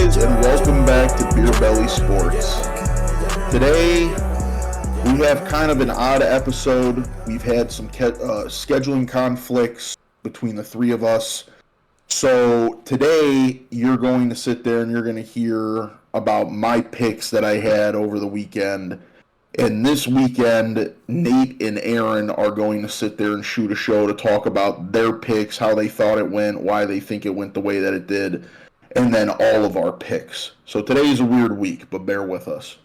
guys, and welcome back to Beer Belly Sports. Today, we have kind of an odd episode. We've had some scheduling conflicts between the three of us. So today, you're going to sit there and you're going to hear about my picks that I had over the weekend. And this weekend, Nate and Aaron are going to sit there and shoot a show to talk about their picks, how they thought it went, why they think it went the way that it did, and then all of our picks. So today is a weird week, but bear with us.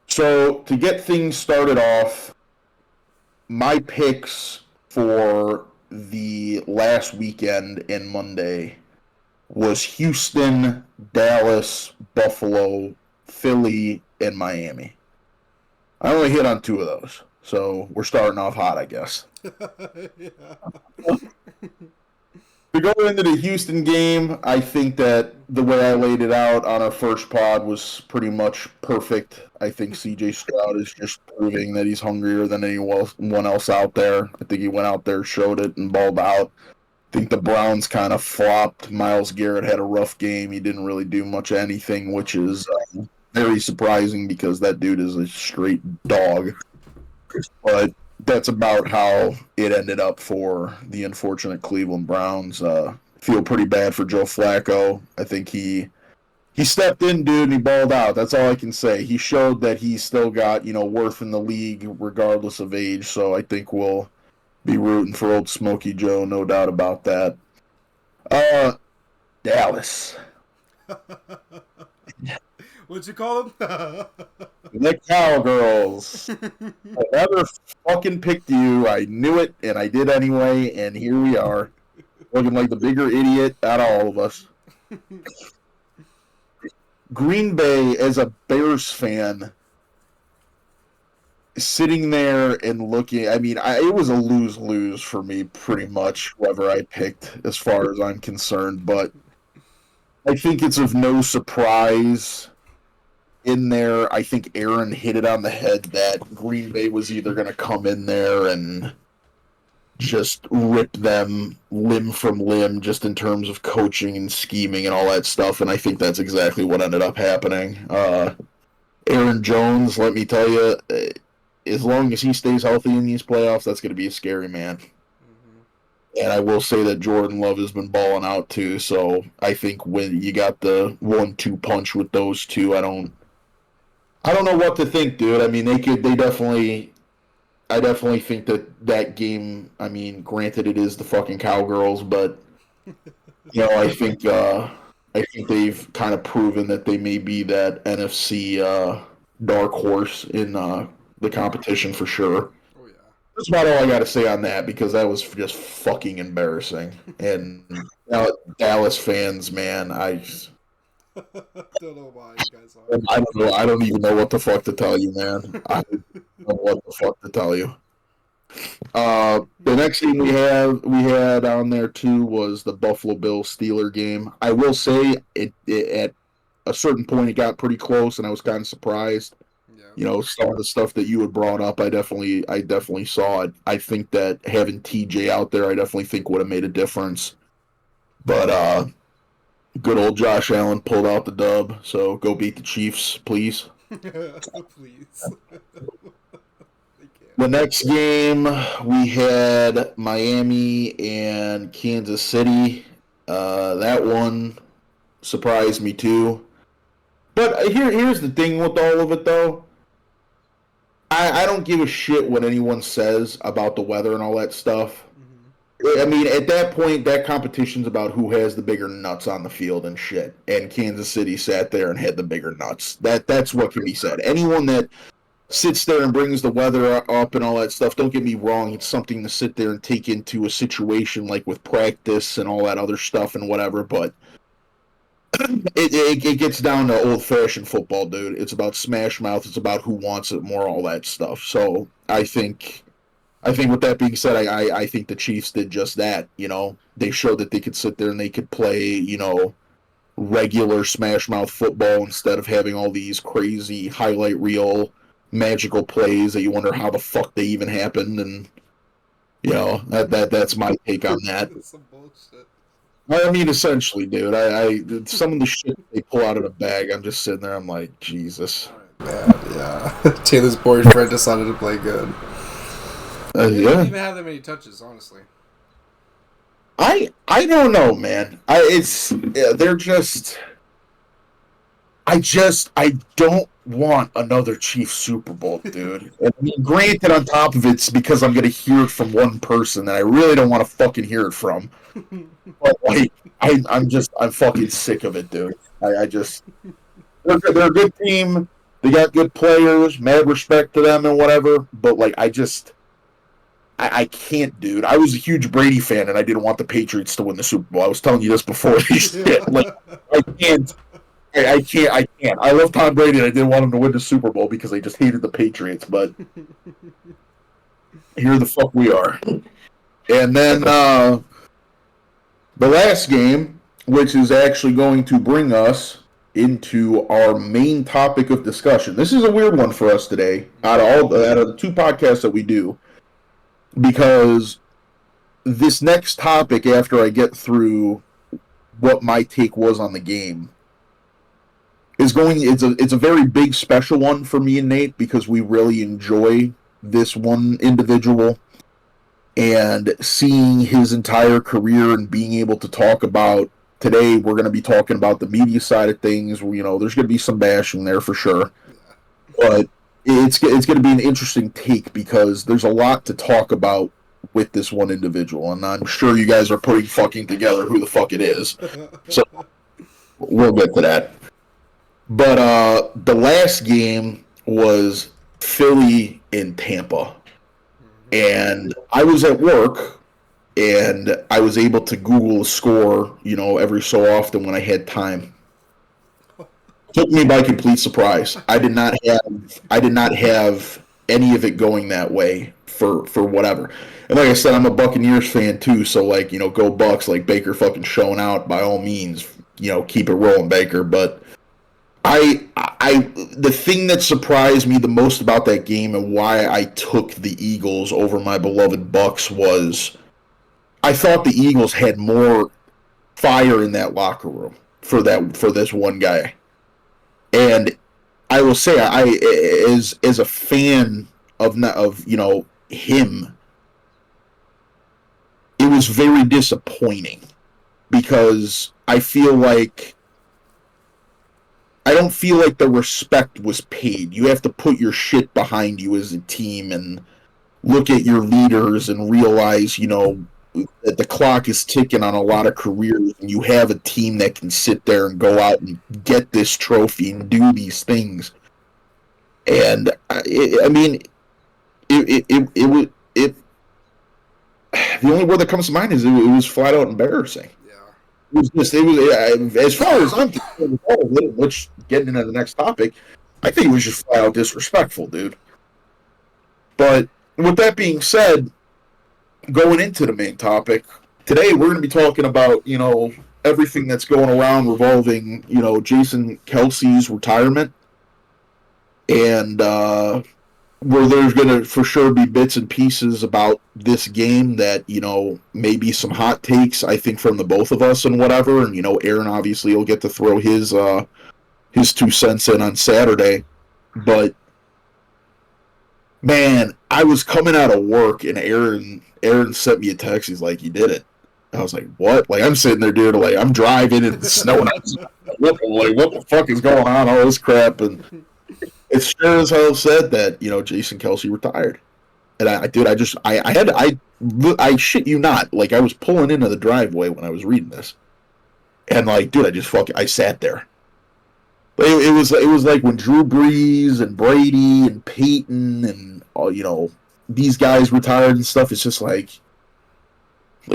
So to get things started off, my picks for the last weekend and Monday was Houston, Dallas, Buffalo, Philly, and Miami. I only hit on two of those, so we're starting off hot, I guess. To go into the Houston game, I think that the way I laid it out on our first pod was pretty much perfect. I think C.J. Stroud is just proving that he's hungrier than anyone else out there. I think he went out there, showed it, and balled out. I think the Browns kind of flopped. Myles Garrett had a rough game. He didn't really do much of anything, which is very surprising because that dude is a straight dog. But that's about how it ended up for the unfortunate Cleveland Browns. Feel pretty bad for Joe Flacco. I think he stepped in, dude, and he balled out. That's all I can say. He showed that he's still got, worth in the league regardless of age. So I think we'll be rooting for old Smokey Joe, no doubt about that. Dallas. What'd you call them? The Cowgirls. I never fucking picked you. I knew it, and I did anyway, and here we are. Looking like the bigger idiot out of all of us. Green Bay, as a Bears fan, sitting there and looking, it was a lose-lose for me, pretty much, whoever I picked, as far as I'm concerned, but I think it's of no surprise in there. I think Aaron hit it on the head that Green Bay was either going to come in there and just rip them limb from limb just in terms of coaching and scheming and all that stuff, and I think that's exactly what ended up happening. Aaron Jones, let me tell you, as long as he stays healthy in these playoffs, that's going to be a scary man. And I will say that Jordan Love has been balling out too, so I think when you got the 1-2 punch with those two, I don't know what to think, dude. I definitely think that game, granted it is the fucking Cowgirls, but I think they've kind of proven that they may be that NFC dark horse in the competition for sure. Oh yeah. That's about all I got to say on that because that was just fucking embarrassing. And Dallas fans, man, I don't know why you guys are. I don't know. I don't even know what the fuck to tell you, man. I don't know what the fuck to tell you. The next thing we had on there too was the Buffalo Bills Steeler game. I will say it at a certain point it got pretty close, and I was kind of surprised. Yeah. Some of the stuff that you had brought up, I definitely saw it. I think that having TJ out there, I definitely think would have made a difference. But good old Josh Allen pulled out the dub, so go beat the Chiefs, please. Please. The next game, we had Miami and Kansas City. That one surprised me too. But here's the thing with all of it, though. I don't give a shit what anyone says about the weather and all that stuff. At that point, that competition's about who has the bigger nuts on the field and shit. And Kansas City sat there and had the bigger nuts. That's what can be said. Anyone that sits there and brings the weather up and all that stuff, don't get me wrong, it's something to sit there and take into a situation like with practice and all that other stuff and whatever, but it gets down to old-fashioned football, dude. It's about smash mouth. It's about who wants it more, all that stuff. So I think with that being said, I think the Chiefs did just that. They showed that they could sit there and they could play, regular smash mouth football instead of having all these crazy highlight reel magical plays that you wonder how the fuck they even happened. And that's my take on that. Some bullshit. I mean, essentially, dude. Some of the shit they pull out of the bag, I'm just sitting there. I'm like, Jesus. Bad, yeah. Taylor's boyfriend decided to play good. He didn't Yeah. even have that many touches, honestly. I don't know, man. They're just. I don't want another Chiefs Super Bowl, dude. And I mean, granted, on top of it's because I'm gonna hear it from one person that I really don't want to fucking hear it from. But like, I'm fucking sick of it, dude. I just, they're a good team. They got good players. Mad respect to them and whatever. But like, I can't, dude. I was a huge Brady fan, and I didn't want the Patriots to win the Super Bowl. I was telling you this before this shit. Like, I can't. I can't. I love Tom Brady, and I didn't want him to win the Super Bowl because I just hated the Patriots. But here the fuck we are. And then the last game, which is actually going to bring us into our main topic of discussion. This is a weird one for us today, out of the two podcasts that we do, because this next topic, after I get through what my take was on the game, it's a very big special one for me and Nate because we really enjoy this one individual, and seeing his entire career and being able to talk about today, we're going to be talking about the media side of things. There's going to be some bashing there for sure, but it's going to be an interesting take because there's a lot to talk about with this one individual, and I'm sure you guys are putting fucking together who the fuck it is. So we'll get to that. But the last game was Philly in Tampa. And I was at work, and I was able to Google the score, every so often when I had time. Took me by complete surprise. I did not have any of it going that way for whatever. And like I said, I'm a Buccaneers fan too, so like, go Bucks, like Baker fucking showing out by all means, keep it rolling, Baker. But the thing that surprised me the most about that game and why I took the Eagles over my beloved Bucks was I thought the Eagles had more fire in that locker room for this one guy. And I will say, as a fan of him, it was very disappointing because I don't feel like the respect was paid. You have to put your shit behind you as a team and look at your leaders and realize, that the clock is ticking on a lot of careers, and you have a team that can sit there and go out and get this trophy and do these things. And I mean, the only word that comes to mind is it was flat out embarrassing. As far as I'm concerned, which getting into the next topic, I think it was just flat out disrespectful, dude. But with that being said, going into the main topic, today we're going to be talking about, everything that's going around revolving, Jason Kelce's retirement. And where there's going to for sure be bits and pieces about this game that, maybe some hot takes, I think, from the both of us and whatever. And, Aaron obviously will get to throw his 2 cents in on Saturday. But, man, I was coming out of work and Aaron sent me a text. He's like, "You did it." I was like, "What?" Like, I'm sitting there, dude, like, I'm driving and it's snowing. What the fuck is going on? All this crap. And it sure as hell said that, Jason Kelce retired. And I shit you not, like, I was pulling into the driveway when I was reading this. And, like, dude, I sat there. It was like when Drew Brees and Brady and Peyton and, these guys retired and stuff. It's just like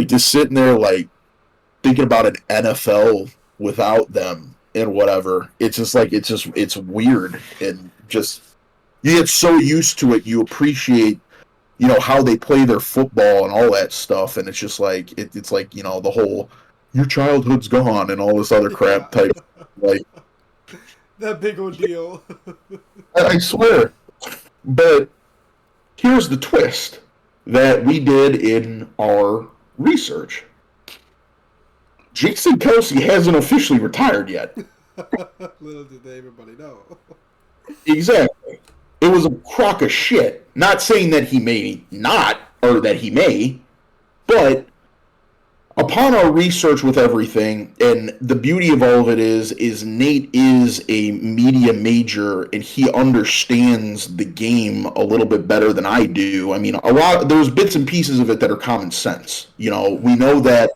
just sitting there, like, thinking about an NFL without them and whatever. It's just like, it's weird. And just, you get so used to it, you appreciate, how they play their football and all that stuff, and it's just like, it's like, the whole, your childhood's gone and all this other crap type, like, that big old deal. I swear. But here's the twist that we did in our research. Jason Kelce hasn't officially retired yet. Little did everybody know. Exactly. It was a crock of shit. Not saying that he may not, or that he may, but upon our research with everything, and the beauty of all of it is Nate is a media major and he understands the game a little bit better than I do. I mean, there's bits and pieces of it that are common sense. We know that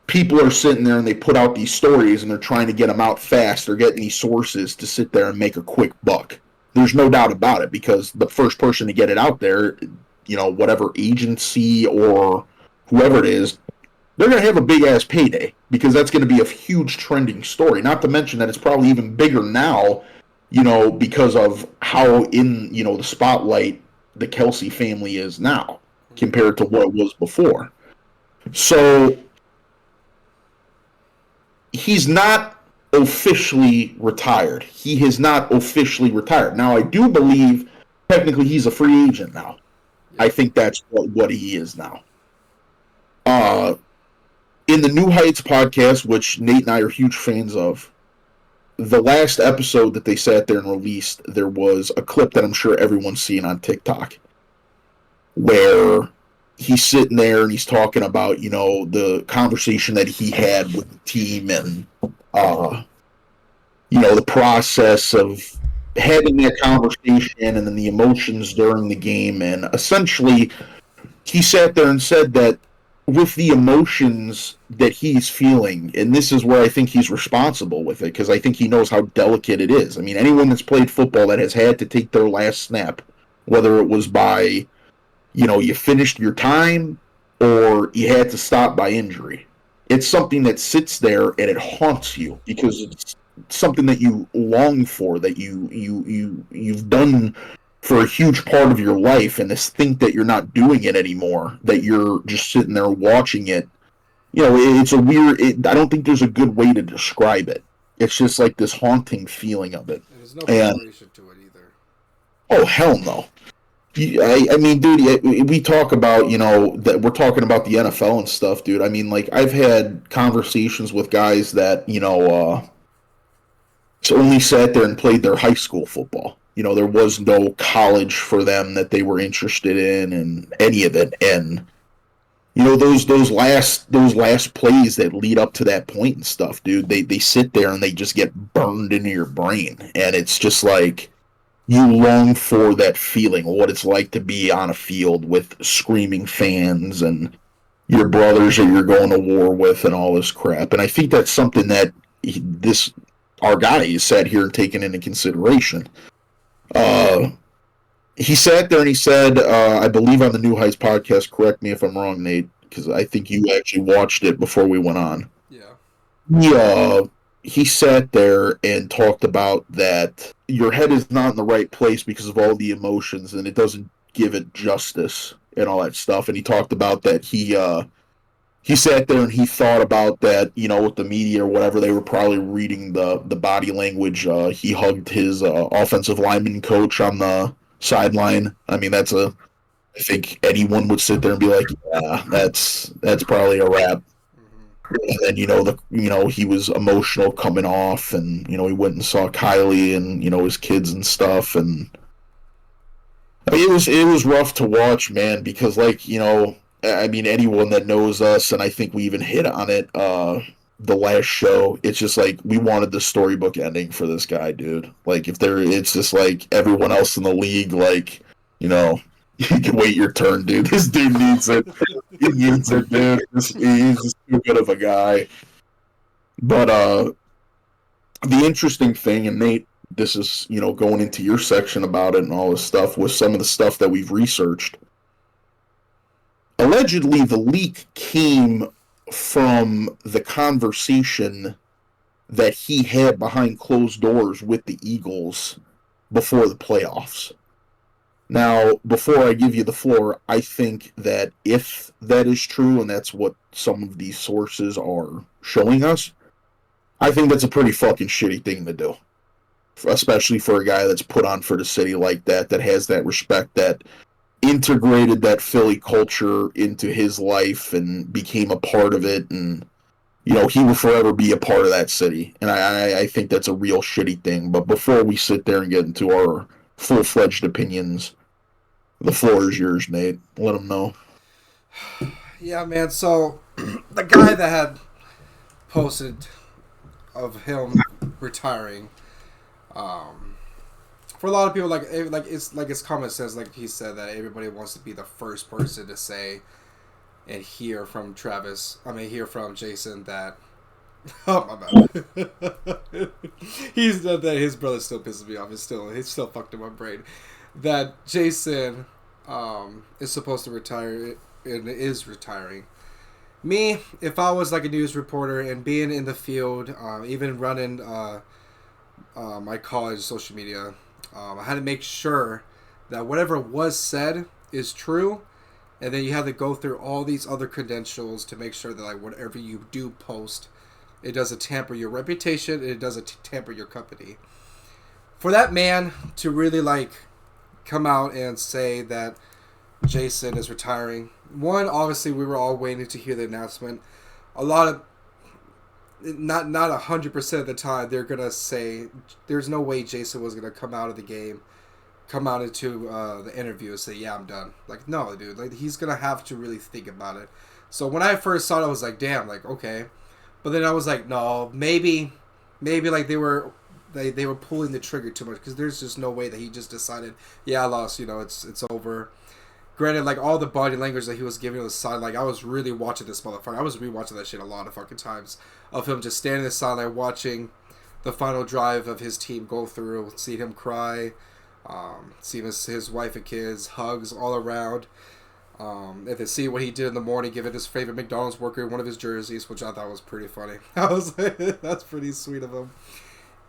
people are sitting there and they put out these stories and they're trying to get them out fast. They're getting these sources to sit there and make a quick buck. There's no doubt about it, because the first person to get it out there, whatever agency or whoever it is, they're going to have a big-ass payday, because that's going to be a huge trending story. Not to mention that it's probably even bigger now, because of how in, the spotlight the Kelce family is now compared to what it was before. So he's not officially retired. He has not officially retired. Now, I do believe technically he's a free agent now. I think that's what he is now. In the New Heights podcast, which Nate and I are huge fans of, the last episode that they sat there and released, there was a clip that I'm sure everyone's seen on TikTok, where he's sitting there and he's talking about, the conversation that he had with the team and, the process of having that conversation and then the emotions during the game. And essentially, he sat there and said that with the emotions that he's feeling, and this is where I think he's responsible with it, because I think he knows how delicate it is. I mean, anyone that's played football that has had to take their last snap, whether it was by, you finished your time or you had to stop by injury, it's something that sits there and it haunts you, because it's something that you long for, that you've done for a huge part of your life, and to think that you're not doing it anymore, that you're just sitting there watching it, it's a weird, I don't think there's a good way to describe it. It's just like this haunting feeling of it. There's no preparation to it either. Oh, hell no. I mean, dude, we talk about, that we're talking about the NFL and stuff, dude. I mean, like, I've had conversations with guys that, only sat there and played their high school football. There was no college for them that they were interested in, and any of it. And those last plays that lead up to that point and stuff, dude, they sit there and they just get burned into your brain, and it's just like you long for that feeling, what it's like to be on a field with screaming fans and your brothers that you're going to war with and all this crap. And I think that's something that our guy has sat here and taken into consideration. He sat there and he said, I believe on the New Heights podcast, correct me if I'm wrong, Nate, because I think you actually watched it before we went on. Yeah. He sat there and talked about that your head is not in the right place because of all the emotions, and it doesn't give it justice and all that stuff. And he talked about that he sat there and he thought about that, with the media or whatever, they were probably reading the body language. He hugged his offensive lineman coach on the sideline. I mean, I think anyone would sit there and be like, yeah, that's probably a wrap. And then, he was emotional coming off, and, he went and saw Kylie and, his kids and stuff. And I mean, it was rough to watch, man, because, like, I mean, anyone that knows us, and I think we even hit on it the last show, it's just like we wanted the storybook ending for this guy, dude. Like, it's just like everyone else in the league, like, you can wait your turn, dude. This dude needs it. He needs it, dude. He's just too good of a guy. But the interesting thing, and Nate, this is, going into your section about it and all this stuff, was some of the stuff that we've researched. Allegedly, the leak came from the conversation that he had behind closed doors with the Eagles before the playoffs. Now, before I give you the floor, I think that if that is true, and that's what some of these sources are showing us, I think that's a pretty fucking shitty thing to do. Especially for a guy that's put on for the city like that has that respect, that integrated that Philly culture into his life and became a part of it, and he will forever be a part of that city. And I think that's a real shitty thing. But before we sit there and get into our full-fledged opinions, the floor is yours, Nate. Let them know. Yeah, man. So the guy that had posted of him retiring, for a lot of people, like his comment says, like he said that everybody wants to be the first person to say and hear from hear from Jason that. Oh my bad. He's that his brother still pisses me off. He's still fucked in my brain. That Jason is supposed to retire and is retiring. Me, if I was like a news reporter and being in the field, even running my college social media, I had to make sure that whatever was said is true, and then you have to go through all these other credentials to make sure that like whatever you do post, it doesn't tamper your reputation, and it doesn't tamper your company. For that man to really like come out and say that Jason is retiring, one, obviously we were all waiting to hear the announcement. A lot of not 100% of the time they're gonna say there's no way Jason was gonna come out of the game, come out into the interview and say, yeah, I'm done. Like, no, dude, like he's gonna have to really think about it. So when I first saw it, I was like, damn, like okay, but then I was like, no, maybe like they were pulling the trigger too much, because there's just no way that he just decided, yeah, I lost, it's over. Granted, like all the body language that he was giving on the side, like I was really watching this motherfucker. I was rewatching that shit a lot of fucking times, of him just standing in the sideline watching the final drive of his team go through, seeing him cry, seeing his wife and kids, hugs all around, and then see what he did in the morning, giving his favorite McDonald's worker one of his jerseys, which I thought was pretty funny. I was that's pretty sweet of him,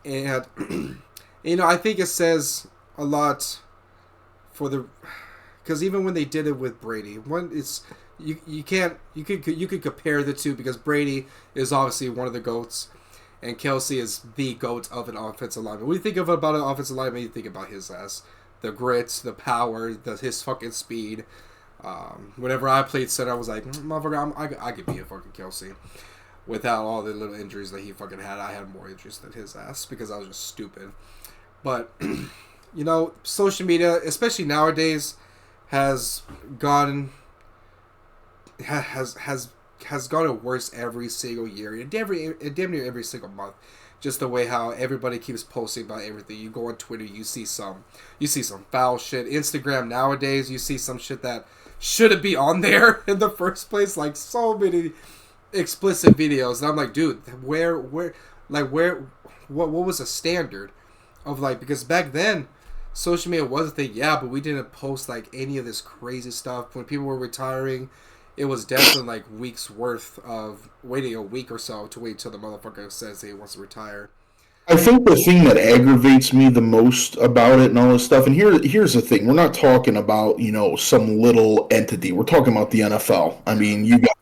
and I think it says a lot for the. Because even when they did it with Brady, you could compare the two, because Brady is obviously one of the GOATs, and Kelce is the GOAT of an offensive lineman. When you think about an offensive lineman, you think about his ass, the grit, the power, his fucking speed. Whenever I played center, I was like, motherfucker, I could be a fucking Kelce. Without all the little injuries that he fucking had, I had more injuries than his ass because I was just stupid. But social media, especially nowadays, has gotten worse every single year, and damn near every single month. Just the way how everybody keeps posting about everything. You go on Twitter, you see some foul shit. Instagram nowadays, you see some shit that shouldn't be on there in the first place. Like so many explicit videos, and I'm like, dude, what was the standard of like, because back then social media was a thing, yeah, but we didn't post like any of this crazy stuff. When people were retiring, it was definitely like weeks worth of waiting a week or so to wait till the motherfucker says he wants to retire. I think the thing that aggravates me the most about it and all this stuff, and here's the thing, we're not talking about, some little entity. We're talking about the NFL. I mean, you got,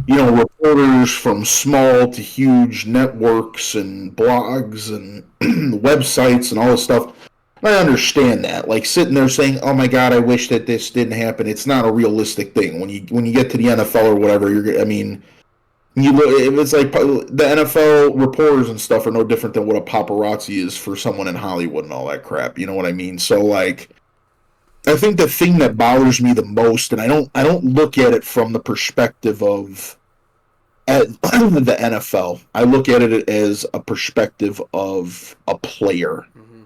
reporters from small to huge networks and blogs and websites and all this stuff. I understand that. Like sitting there saying, "Oh my God, I wish that this didn't happen." It's not a realistic thing. When you get to the NFL or whatever, you look. It's like the NFL reporters and stuff are no different than what a paparazzi is for someone in Hollywood and all that crap. You know what I mean? So like, I think the thing that bothers me the most, and I don't look at it from the perspective of the NFL. I look at it as a perspective of a player. Mm-hmm.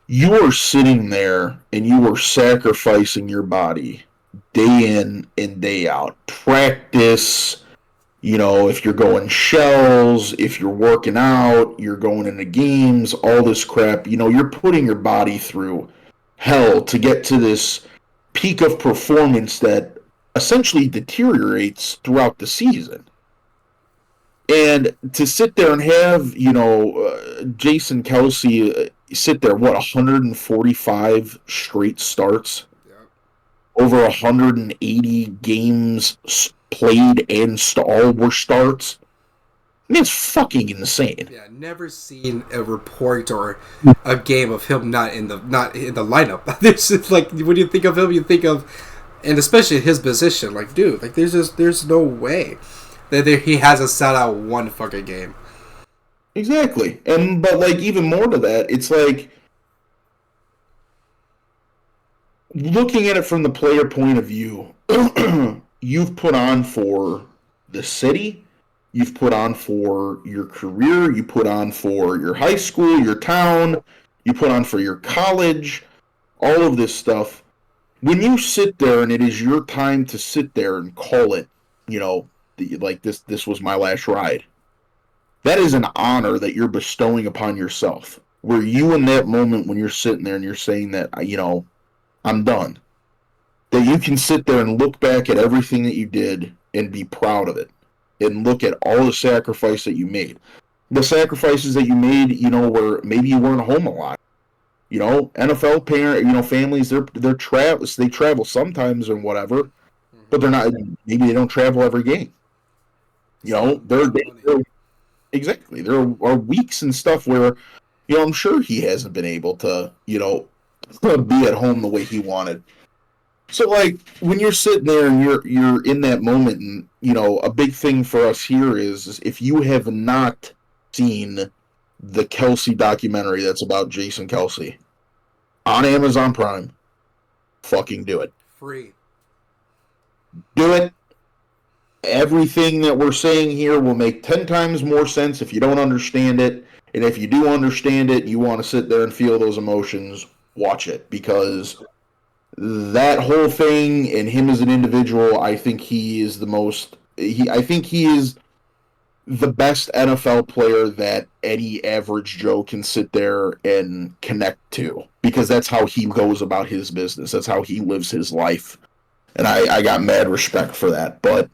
You are sitting there and you are sacrificing your body day in and day out. Practice, if you're going shells, if you're working out, you're going into games, all this crap, you're putting your body through hell to get to this peak of performance that essentially deteriorates throughout the season. And to sit there and have, Jason Kelce sit there, 145 straight starts, over 180 games played and all were starts. I mean, it's fucking insane. Yeah, never seen a report or a game of him not in the lineup. It's just like when you think of him, you think of, and especially his position, like dude, like there's no way. he hasn't sat out one fucking game. Exactly. But like even more to that, it's like looking at it from the player point of view, you've put on for the city, you've put on for your career, you put on for your high school, your town, you put on for your college, all of this stuff. When you sit there and it is your time to sit there and call it, like this was my last ride. That is an honor that you're bestowing upon yourself. Where you in that moment when you're sitting there and you're saying that, I'm done. That you can sit there and look back at everything that you did and be proud of it. And look at all the sacrifice that you made. The sacrifices that you made, where maybe you weren't home a lot. NFL families, they travel sometimes or whatever, but they're not. Maybe they don't travel every game. They're exactly. There are weeks and stuff where, I'm sure he hasn't been able to, be at home the way he wanted. So like when you're sitting there and you're in that moment, and a big thing for us here is if you have not seen the Kelce documentary that's about Jason Kelce on Amazon Prime, fucking do it. Free. Do it. Everything that we're saying here will make 10 times more sense if you don't understand it. And if you do understand it, you want to sit there and feel those emotions, watch it. Because that whole thing and him as an individual, I think he is I think he is the best NFL player that any average Joe can sit there and connect to. Because that's how he goes about his business. That's how he lives his life. And I got mad respect for that. But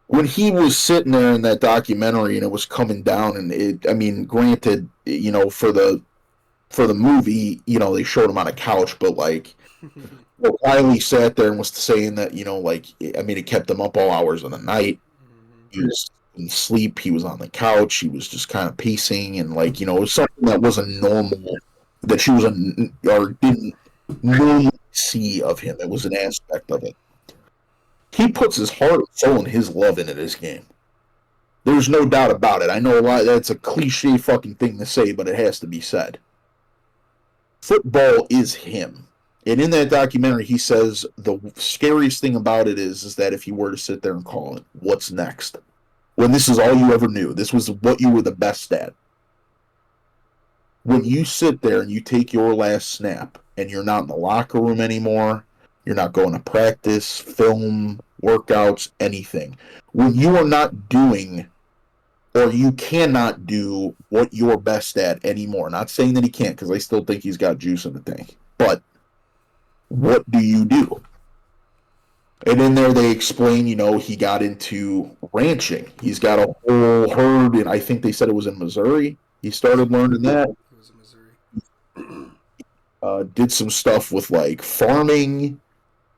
when he was sitting there in that documentary and it was coming down, and granted, for the movie, they showed him on a couch, but like Riley sat there and was saying that, it kept him up all hours of the night. He was in sleep, he was on the couch, he was just kind of pacing, and it was something that wasn't normal, that she wasn't or didn't normally see of him. It was an aspect of it. He puts his heart and soul and his love into this game. There's no doubt about it. I know that's a cliche fucking thing to say, but it has to be said. Football is him. And in that documentary, he says the scariest thing about it is that if you were to sit there and call it, what's next? When this is all you ever knew, this was what you were the best at. When you sit there and you take your last snap and you're not in the locker room anymore, you're not going to practice, film, workouts, anything. When you are not doing, or you cannot do what you're best at anymore. Not saying that he can't, because I still think he's got juice in the tank. But what do you do? And in there they explain, he got into ranching. He's got a whole herd, and I think they said it was in Missouri. He started learning that. It was in Missouri. Did some stuff with like farming.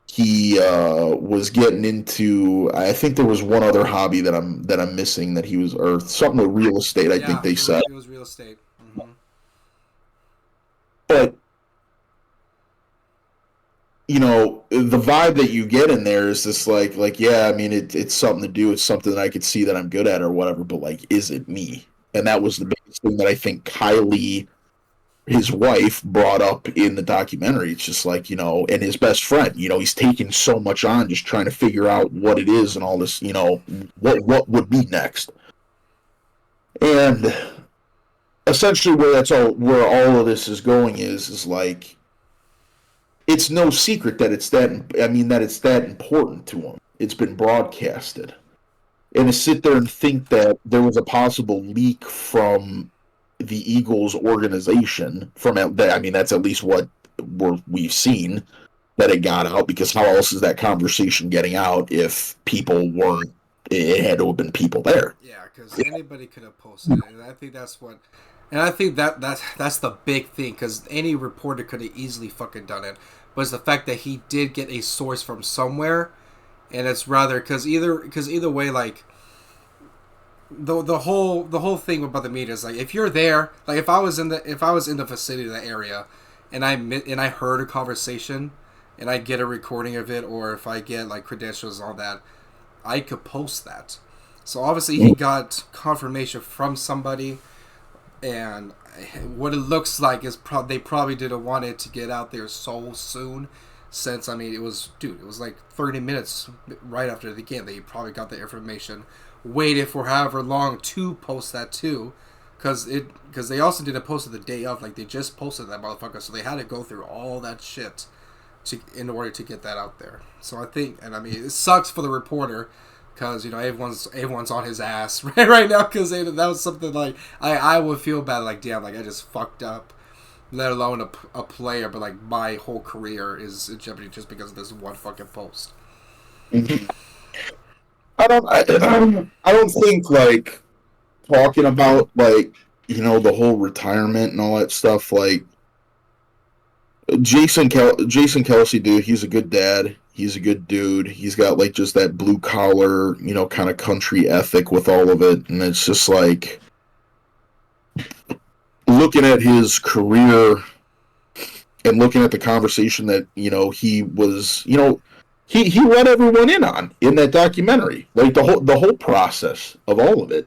He was getting into. I think there was one other hobby that I'm missing that he was, or something with real estate. I think they said it was real estate. Mm-hmm. But the vibe that you get in there is this like yeah, it's something to do. It's something that I could see that I'm good at or whatever. But like, is it me? And that was the biggest thing that I think Kylie, his wife, brought up in the documentary. It's just like, and his best friend, he's taking so much on just trying to figure out what it is and all this, what would be next. And essentially where all of this is going is like, it's no secret that it's that important to him. It's been broadcasted. And to sit there and think that there was a possible leak from the Eagles organization that's at least what we've seen, that it got out, because how else is that conversation getting out if people weren't? It had to have been people there. Yeah, because anybody could have posted it, and I think that's what. And I think that's the big thing, because any reporter could have easily fucking done it. But it's the fact that he did get a source from somewhere, and it's rather because either way, like the whole thing about the media is like, if you're there, like if I was in the vicinity of that area, and I heard a conversation, and I get a recording of it, or if I get like credentials on that, I could post that. So obviously he got confirmation from somebody, and what it looks like is they probably didn't want it to get out there so soon. Since I mean, it was like 30 minutes right after the game. They probably got the information, waited for however long to post that too, because they also didn't post it the day of. Like they just posted that motherfucker, so they had to go through all that shit in order to get that out there. So I think, and I mean, it sucks for the reporter because everyone's on his ass right now because that was something like I would feel bad like damn like I just fucked up, let alone a player, but like my whole career is in jeopardy just because of this one fucking post. Mm-hmm. I don't think like talking about like the whole retirement and all that stuff like Jason Kelce, dude, he's a good dad. He's a good dude. He's got like just that blue collar, kind of country ethic with all of it, and it's just like looking at his career and looking at the conversation that he was, he let everyone in that documentary, like the whole process of all of it.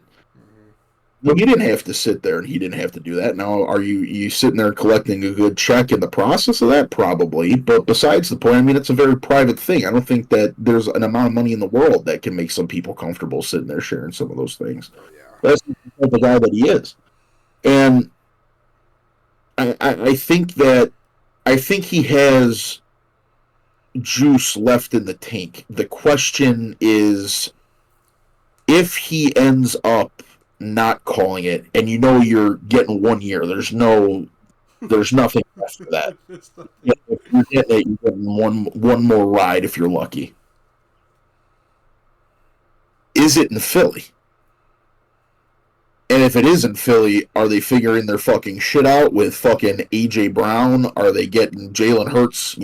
Well, he didn't have to sit there, and he didn't have to do that. Now, are you sitting there collecting a good check in the process of that? Probably. But besides the point, I mean, it's a very private thing. I don't think that there's an amount of money in the world that can make some people comfortable sitting there sharing some of those things. Oh yeah. That's the guy that he is. And I think he has juice left in the tank. The question is if he ends up not calling it, and you're getting 1 year. There's nothing after that. If you're getting it, you're getting one more ride if you're lucky. Is it in Philly? And if it is in Philly, are they figuring their fucking shit out with fucking AJ Brown? Are they getting Jalen Hurts,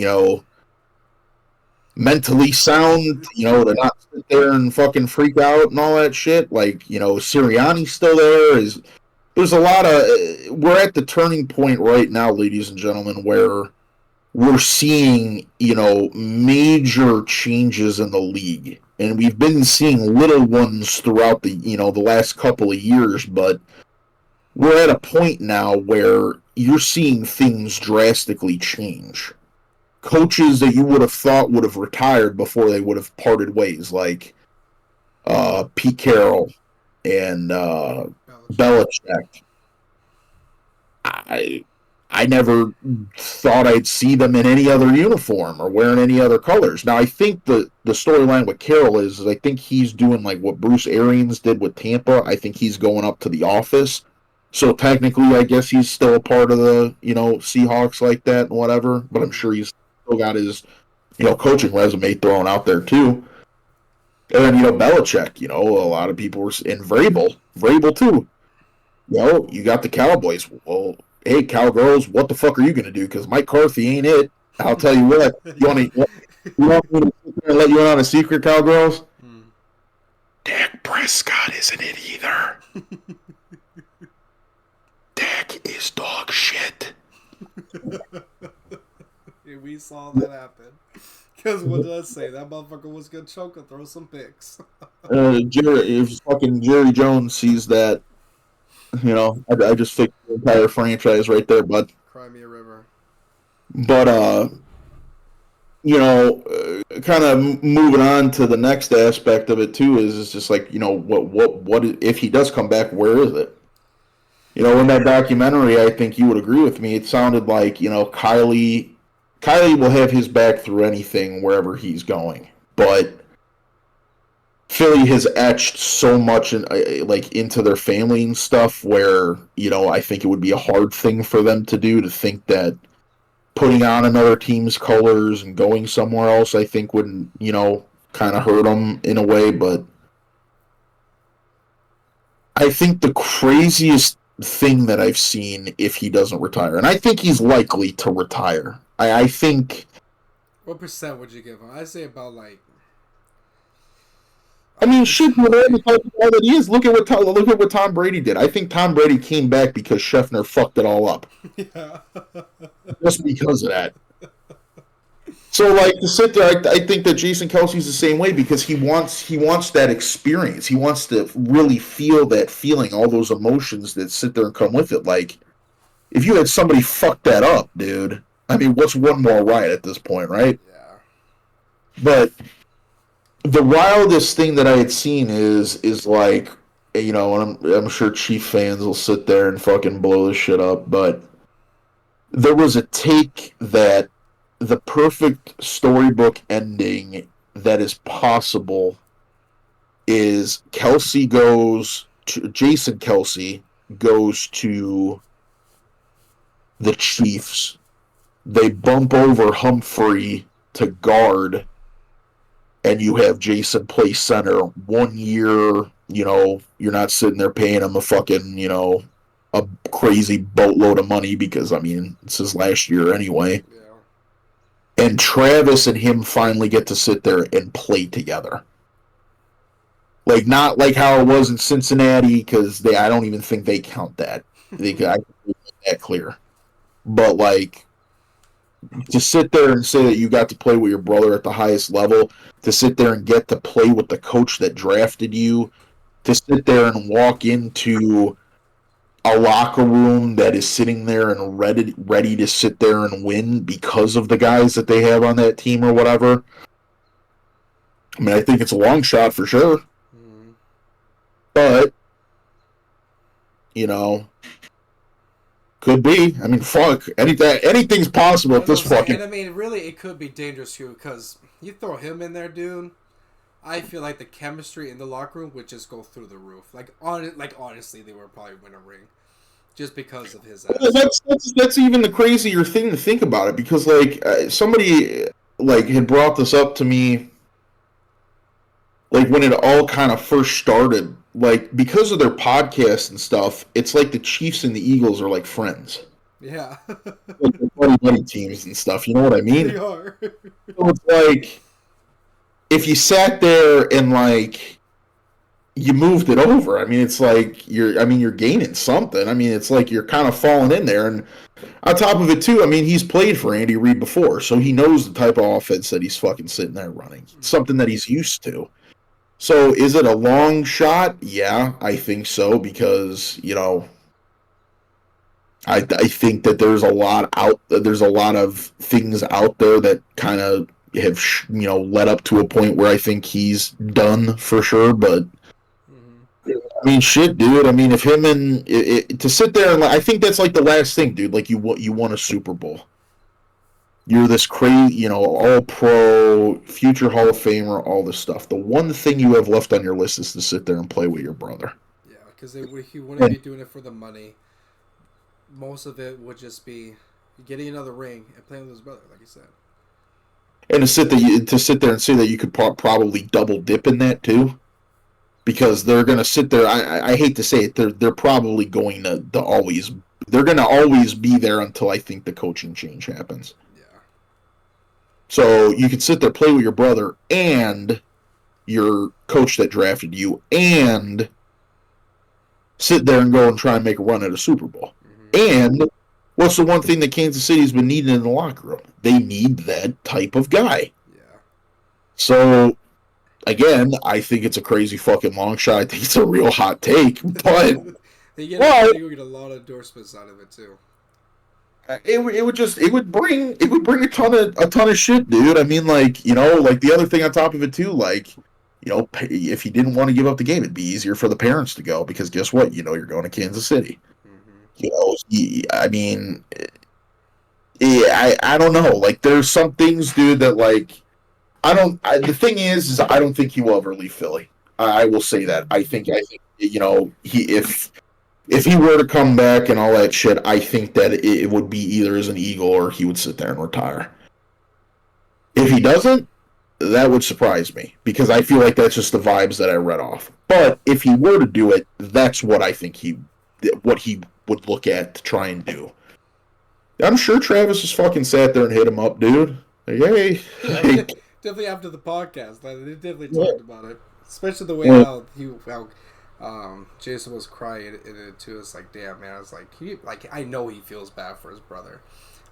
mentally sound, to not sit there and fucking freak out and all that shit? Like, Sirianni's still there. There's a lot of... We're at the turning point right now, ladies and gentlemen, where we're seeing, major changes in the league. And we've been seeing little ones throughout the last couple of years, but we're at a point now where you're seeing things drastically change. Coaches that you would have thought would have retired before they would have parted ways, like Pete Carroll and Belichick. I never thought I'd see them in any other uniform or wearing any other colors. Now, I think the storyline with Carroll is I think he's doing like what Bruce Arians did with Tampa. I think he's going up to the office. So technically, I guess he's still a part of the, Seahawks like that and whatever. But I'm sure he's still got his, coaching resume thrown out there too. And then, Belichick, a lot of people were in Vrabel too. You got the Cowboys. Well, hey, Cowgirls, what the fuck are you going to do? Because Mike Carthy ain't it. I'll tell you what. You want me to let you in on a secret, Cowgirls? Dak Prescott isn't it either. Dak is dog shit. Yeah, we saw that happen. Because what did I say? That motherfucker was going to choke and throw some picks. If fucking Jerry Jones sees that, I just fixed the entire franchise right there, bud. Cry me a river. But, kind of moving on to the next aspect of it too is just like, what if he does come back, where is it? In that documentary, I think you would agree with me. It sounded like, Kylie will have his back through anything wherever he's going, but Philly has etched so much into their family and stuff where, I think it would be a hard thing for them to do, to think that putting on another team's colors and going somewhere else, I think would, kind of hurt them in a way. But I think the craziest thing that I've seen, if he doesn't retire, and I think he's likely to retire, I think... What percent would you give him? I'd say about like... I mean, shit, all that he is. Look at what Tom Brady did. I think Tom Brady came back because Scheffner fucked it all up. Yeah. Just because of that. So like to sit there, I think that Jason Kelsey's the same way because he wants that experience. He wants to really feel that feeling, all those emotions that sit there and come with it. Like if you had somebody fuck that up, dude. I mean, what's one more right at this point, right? Yeah. But the wildest thing that I had seen is like, and I'm sure Chief fans will sit there and fucking blow this shit up, but there was a take that the perfect storybook ending that is possible is Jason Kelce goes to the Chiefs. They bump over Humphrey to guard, and you have Jason play center 1 year. You're not sitting there paying him a fucking, a crazy boatload of money because, I mean, it's his last year anyway. Yeah. And Travis and him finally get to sit there and play together. Like, not like how it was in Cincinnati, because I don't even think they count that. I can make that clear. But, like, to sit there and say that you got to play with your brother at the highest level, to sit there and get to play with the coach that drafted you, to sit there and walk into a locker room that is sitting there and ready to sit there and win because of the guys that they have on that team or whatever. I mean, I think it's a long shot for sure. Mm-hmm. But, could be. I mean, fuck. Anything's possible at this fucking. And I mean, really, it could be dangerous too because you throw him in there, dude. I feel like the chemistry in the locker room would just go through the roof. Honestly, they would probably win a ring just because of his ass. That's even the crazier thing to think about it because like somebody like had brought this up to me like when it all kind of first started, like because of their podcast and stuff, it's like the Chiefs and the Eagles are like friends. Yeah. Like buddy teams and stuff, you know what I mean? They are. So it's like if you sat there and like you moved it over, I mean it's like you're gaining something. I mean it's like you're kind of falling in there, and on top of it too, I mean he's played for Andy Reid before, so he knows the type of offense that he's fucking sitting there running. Something that he's used to. So is it a long shot? Yeah, I think so because I think that there's a lot of things out there that kind of have led up to a point where I think he's done for sure. But I mean, shit, dude. I mean, if him and to sit there and I think that's like the last thing, dude. Like you won a Super Bowl. You're this crazy, all pro, future Hall of Famer, all this stuff. The one thing you have left on your list is to sit there and play with your brother. Yeah, because he wouldn't be doing it for the money. Most of it would just be getting another ring and playing with his brother, like you said. And to sit there and say that you could probably double dip in that too, because they're going to sit there. I hate to say it, they're probably going to always. They're going to always be there until I think the coaching change happens. So you could sit there, play with your brother and your coach that drafted you, and sit there and go and try and make a run at a Super Bowl. Mm-hmm. And what's the one thing that Kansas City's been needing in the locker room? They need that type of guy. Yeah. So, again, I think it's a crazy fucking long shot. I think it's a real hot take, but you'll get a lot of endorsements out of it too. It would bring a ton of shit, dude. I mean, like the other thing on top of it too, like if he didn't want to give up the game, it'd be easier for the parents to go because guess what? You're going to Kansas City. Mm-hmm. I mean, I don't know. Like, there's some things, dude, that like the thing is I don't think he will ever leave Philly. I will say that. I think if he were to come back and all that shit, I think that it would be either as an Eagle or he would sit there and retire. If he doesn't, that would surprise me because I feel like that's just the vibes that I read off. But if he were to do it, that's what I think what he would look at to try and do. I'm sure Travis just fucking sat there and hit him up, dude. Like, hey. Definitely after the podcast, they definitely talked about it, especially the way how Jason was crying in it too. It's like, damn, man. I was like, I know he feels bad for his brother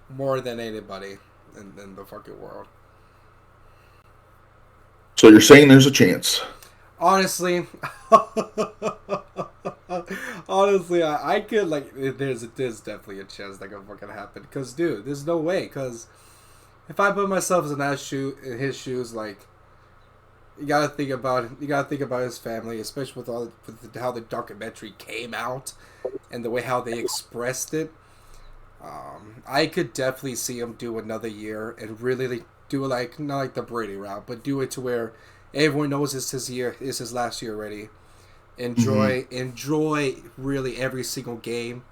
more than anybody in the fucking world. So you're saying there's a chance? Honestly, honestly, I could like. There's definitely a chance that could fucking happen. Cause dude, there's no way. Cause if I put myself in his shoes, like you gotta think about his family, especially with how the documentary came out and the way how they expressed it. I could definitely see him do another year and really like, do it like not like the Brady route, but do it to where everyone knows it's his year, it's his last year already. Mm-hmm. Enjoy really every single game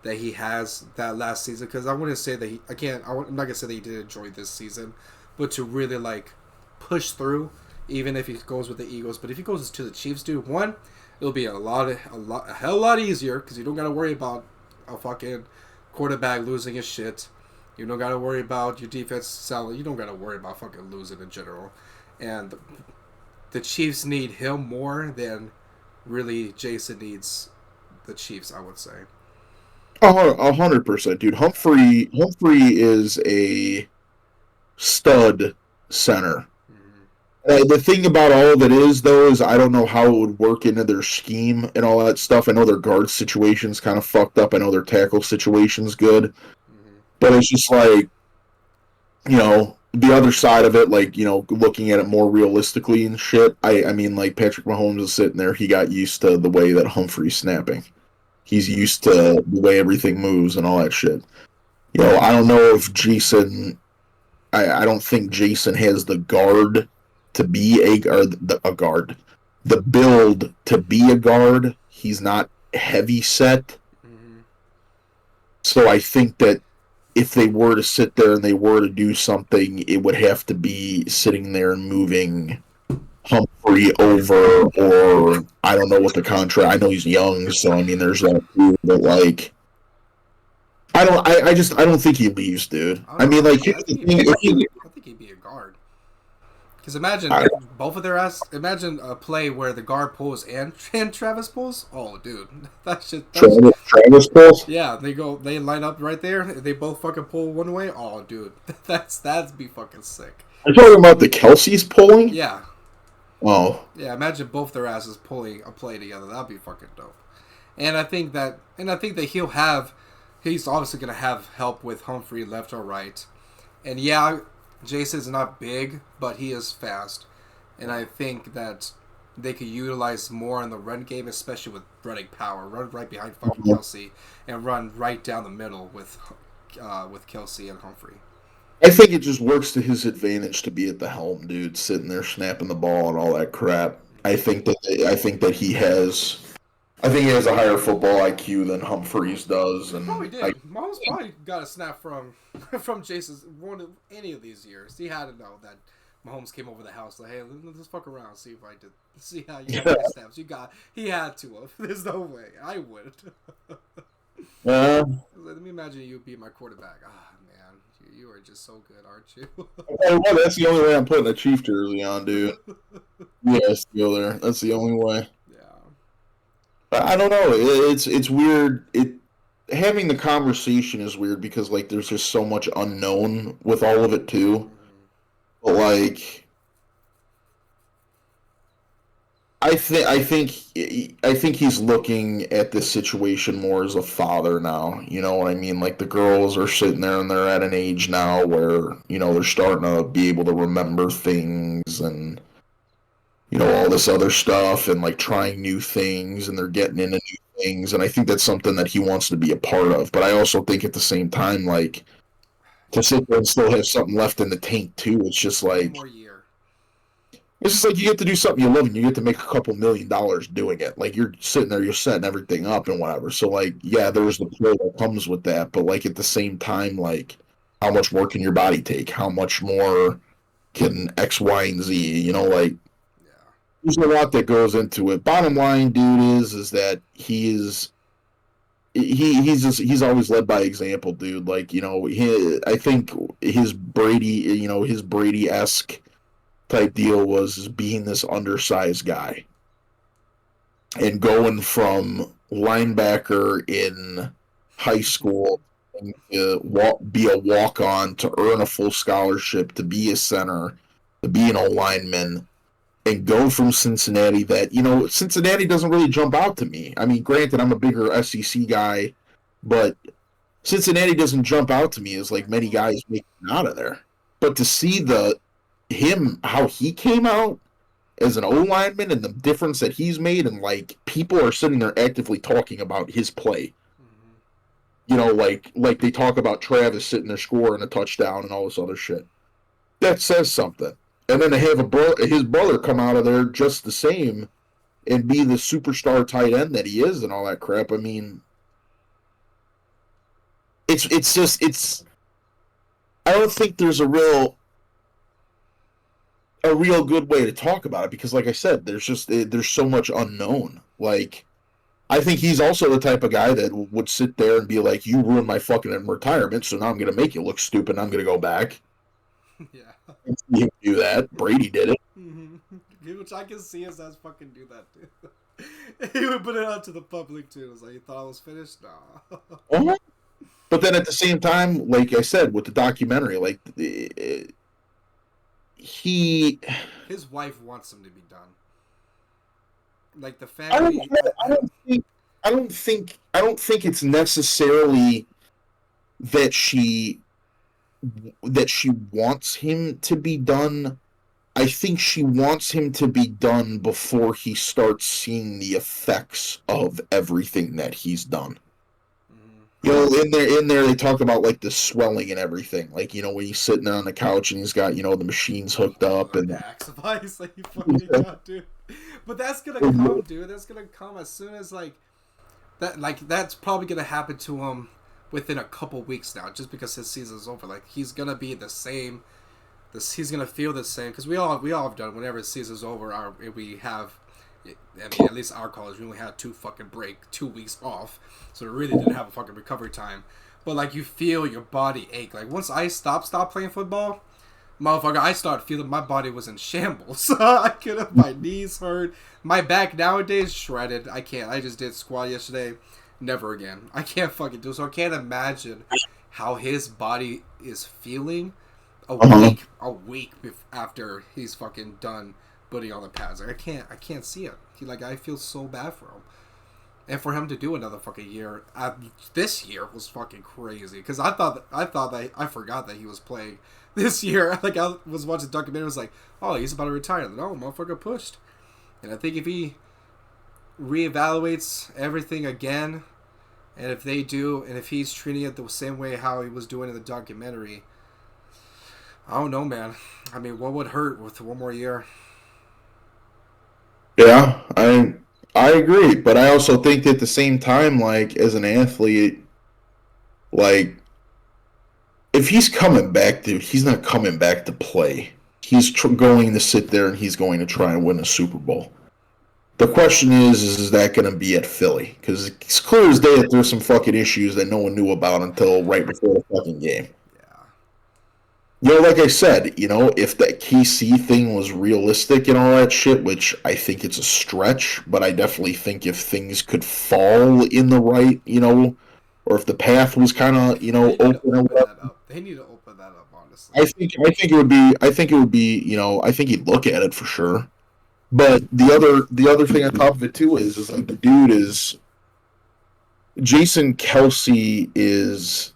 that he has that last season. Because I wouldn't say that I'm not gonna say that he did enjoy this season, but to really like push through, even if he goes with the Eagles. But if he goes to the Chiefs, dude, one, it'll be a hell lot easier because you don't gotta worry about a fucking quarterback losing his shit. You don't gotta worry about your defense salary. You don't gotta worry about fucking losing in general. And the Chiefs need him more than really Jason needs the Chiefs, I would say. 100%, dude. Humphrey is a stud center. Mm-hmm. The thing about all of it is, though, is I don't know how it would work into their scheme and all that stuff. I know their guard situation's kind of fucked up. I know their tackle situation's good, Mm-hmm. but it's just like, the other side of it, like, looking at it more realistically and shit. I mean, like Patrick Mahomes is sitting there. He got used to the way that Humphrey's snapping. He's used to the way everything moves and all that shit. I don't know if Jason. I don't think Jason has the guard to be a guard. The build to be a guard. He's not heavy set. Mm-hmm. So I think that if they were to sit there and they were to do something, it would have to be sitting there and moving Humphrey over, or I don't know what the contract. I know he's young, so I mean, there's that too. But like, I don't. I don't think he leaves, dude. I don't I know. mean, like, here's I the think thing. I think he'd be a guard. Because imagine I, both of their ass. Imagine a play where the guard pulls and Travis pulls. Oh, dude, that shit. Travis Pulse. Yeah, they line up right there. They both fucking pull one way. Oh, dude, that'd be fucking sick. Are you talking about the Kelce's pulling? Yeah, Oh, yeah. Imagine both their asses pulling a play together. That'd be fucking dope. And I think that he's obviously gonna have help with Humphrey left or right. And yeah, Jason's not big, but he is fast. And I think that they could utilize more in the run game, especially with running power. Run right behind fucking Kelce and run right down the middle with Kelce and Humphrey. I think it just works to his advantage to be at the helm, dude, sitting there snapping the ball and all that crap. I think he has a higher football IQ than Humphreys does, He probably and I did. Mahomes probably got a snap from from Jason's one of any of these years. He had to know that Mahomes came over the house like, hey, let's fuck around, see if I did, see how you get snaps. He had to have. There's no way I would. uh, Let me imagine you beat my quarterback. Ah, man, you are just so good, aren't you? well, that's the only way I'm putting a Chief jersey on, dude. Yes, go there. That's the only way. Yeah. I don't know. It's weird. Having the conversation is weird because like there's just so much unknown with all of it too. Mm-hmm. But like I think he's looking at this situation more as a father now. You know what I mean? Like the girls are sitting there and they're at an age now where they're starting to be able to remember things and all this other stuff and like trying new things and they're getting into new things and I think that's something that he wants to be a part of. But I also think at the same time like to sit there and still have something left in the tank too. One more year. It's just like you get to do something you love and you get to make a couple $1,000,000 doing it. Like you're sitting there, you're setting everything up and whatever. So like, yeah, there's the play that comes with that, but like at the same time, like how much more can your body take? How much more can X, Y, and Z? Like Yeah. there's a lot that goes into it. Bottom line, dude, is that he's always led by example, dude. Like I think his Brady-esque type deal was being this undersized guy and going from linebacker in high school and be a walk-on to earn a full scholarship to be a center to be an O lineman and go from Cincinnati that, Cincinnati doesn't really jump out to me. I mean, granted, I'm a bigger SEC guy, but Cincinnati doesn't jump out to me as like many guys making out of there. But to see how he came out as an O lineman and the difference that he's made, and like people are sitting there actively talking about his play. Mm-hmm. Like they talk about Travis sitting there scoring a touchdown and all this other shit. That says something. And then to have his brother come out of there just the same and be the superstar tight end that he is and all that crap. I mean, it's. I don't think there's a real good way to talk about it because, like I said, there's so much unknown. Like, I think he's also the type of guy that would sit there and be like, "You ruined my fucking retirement, so now I'm gonna make you look stupid. And I'm gonna go back." Yeah. You do that. Brady did it. Mm-hmm. Which I can see his ass fucking do that too. He would put it out to the public too. It was like, you thought I was finished? Nah. Uh-huh. But then at the same time, like I said, with the documentary, like his wife wants him to be done. Like the I don't, family. I don't think it's necessarily that she wants him to be done. I think she wants him to be done before he starts seeing the effects of everything that he's done. In there they talk about like the swelling and everything. Like, when he's sitting there on the couch and he's got, the machines hooked up and packs of ice like you fucking got, dude. But that's gonna come, dude. That's gonna come as soon as like that. Like that's probably gonna happen to him within a couple weeks now, just because his season's over. Like he's gonna be the same. He's gonna feel the same because we all have done. Whenever the season's over, we have. I mean, at least our college, we only had 2 weeks off, so we really didn't have a fucking recovery time. But like, you feel your body ache. Like once I stopped playing football, motherfucker, I started feeling my body was in shambles. I couldn't. My knees hurt. My back nowadays shredded. I can't. I just did squat yesterday. Never again. I can't fucking do it. So I can't imagine how his body is feeling a week after he's fucking done putting on the pads. Like, I can't see it. I feel so bad for him. And for him to do another fucking year, this year was fucking crazy. Because I forgot that he was playing this year. Like, I was watching the documentary, I was like, oh, he's about to retire. No, motherfucker pushed. And I think if he reevaluates everything again, and if they do, and if he's treating it the same way how he was doing in the documentary, I don't know, man. I mean, what would hurt with 1 more year? Yeah, I agree, but I also think at the same time, like as an athlete, like if he's coming back, dude, he's not coming back to play. He's going to sit there and he's going to try and win a Super Bowl. The question is that going to be at Philly? Because it's clear as day that there's some fucking issues that no one knew about until right before the fucking game. Like I said, if that KC thing was realistic and all that shit, which I think it's a stretch, but I definitely think if things could fall in the right, or if the path was kind of, open up. They need to open that up, honestly. I think it would be, I think he'd look at it for sure. But the other thing on top of it too is like the dude is Jason Kelce is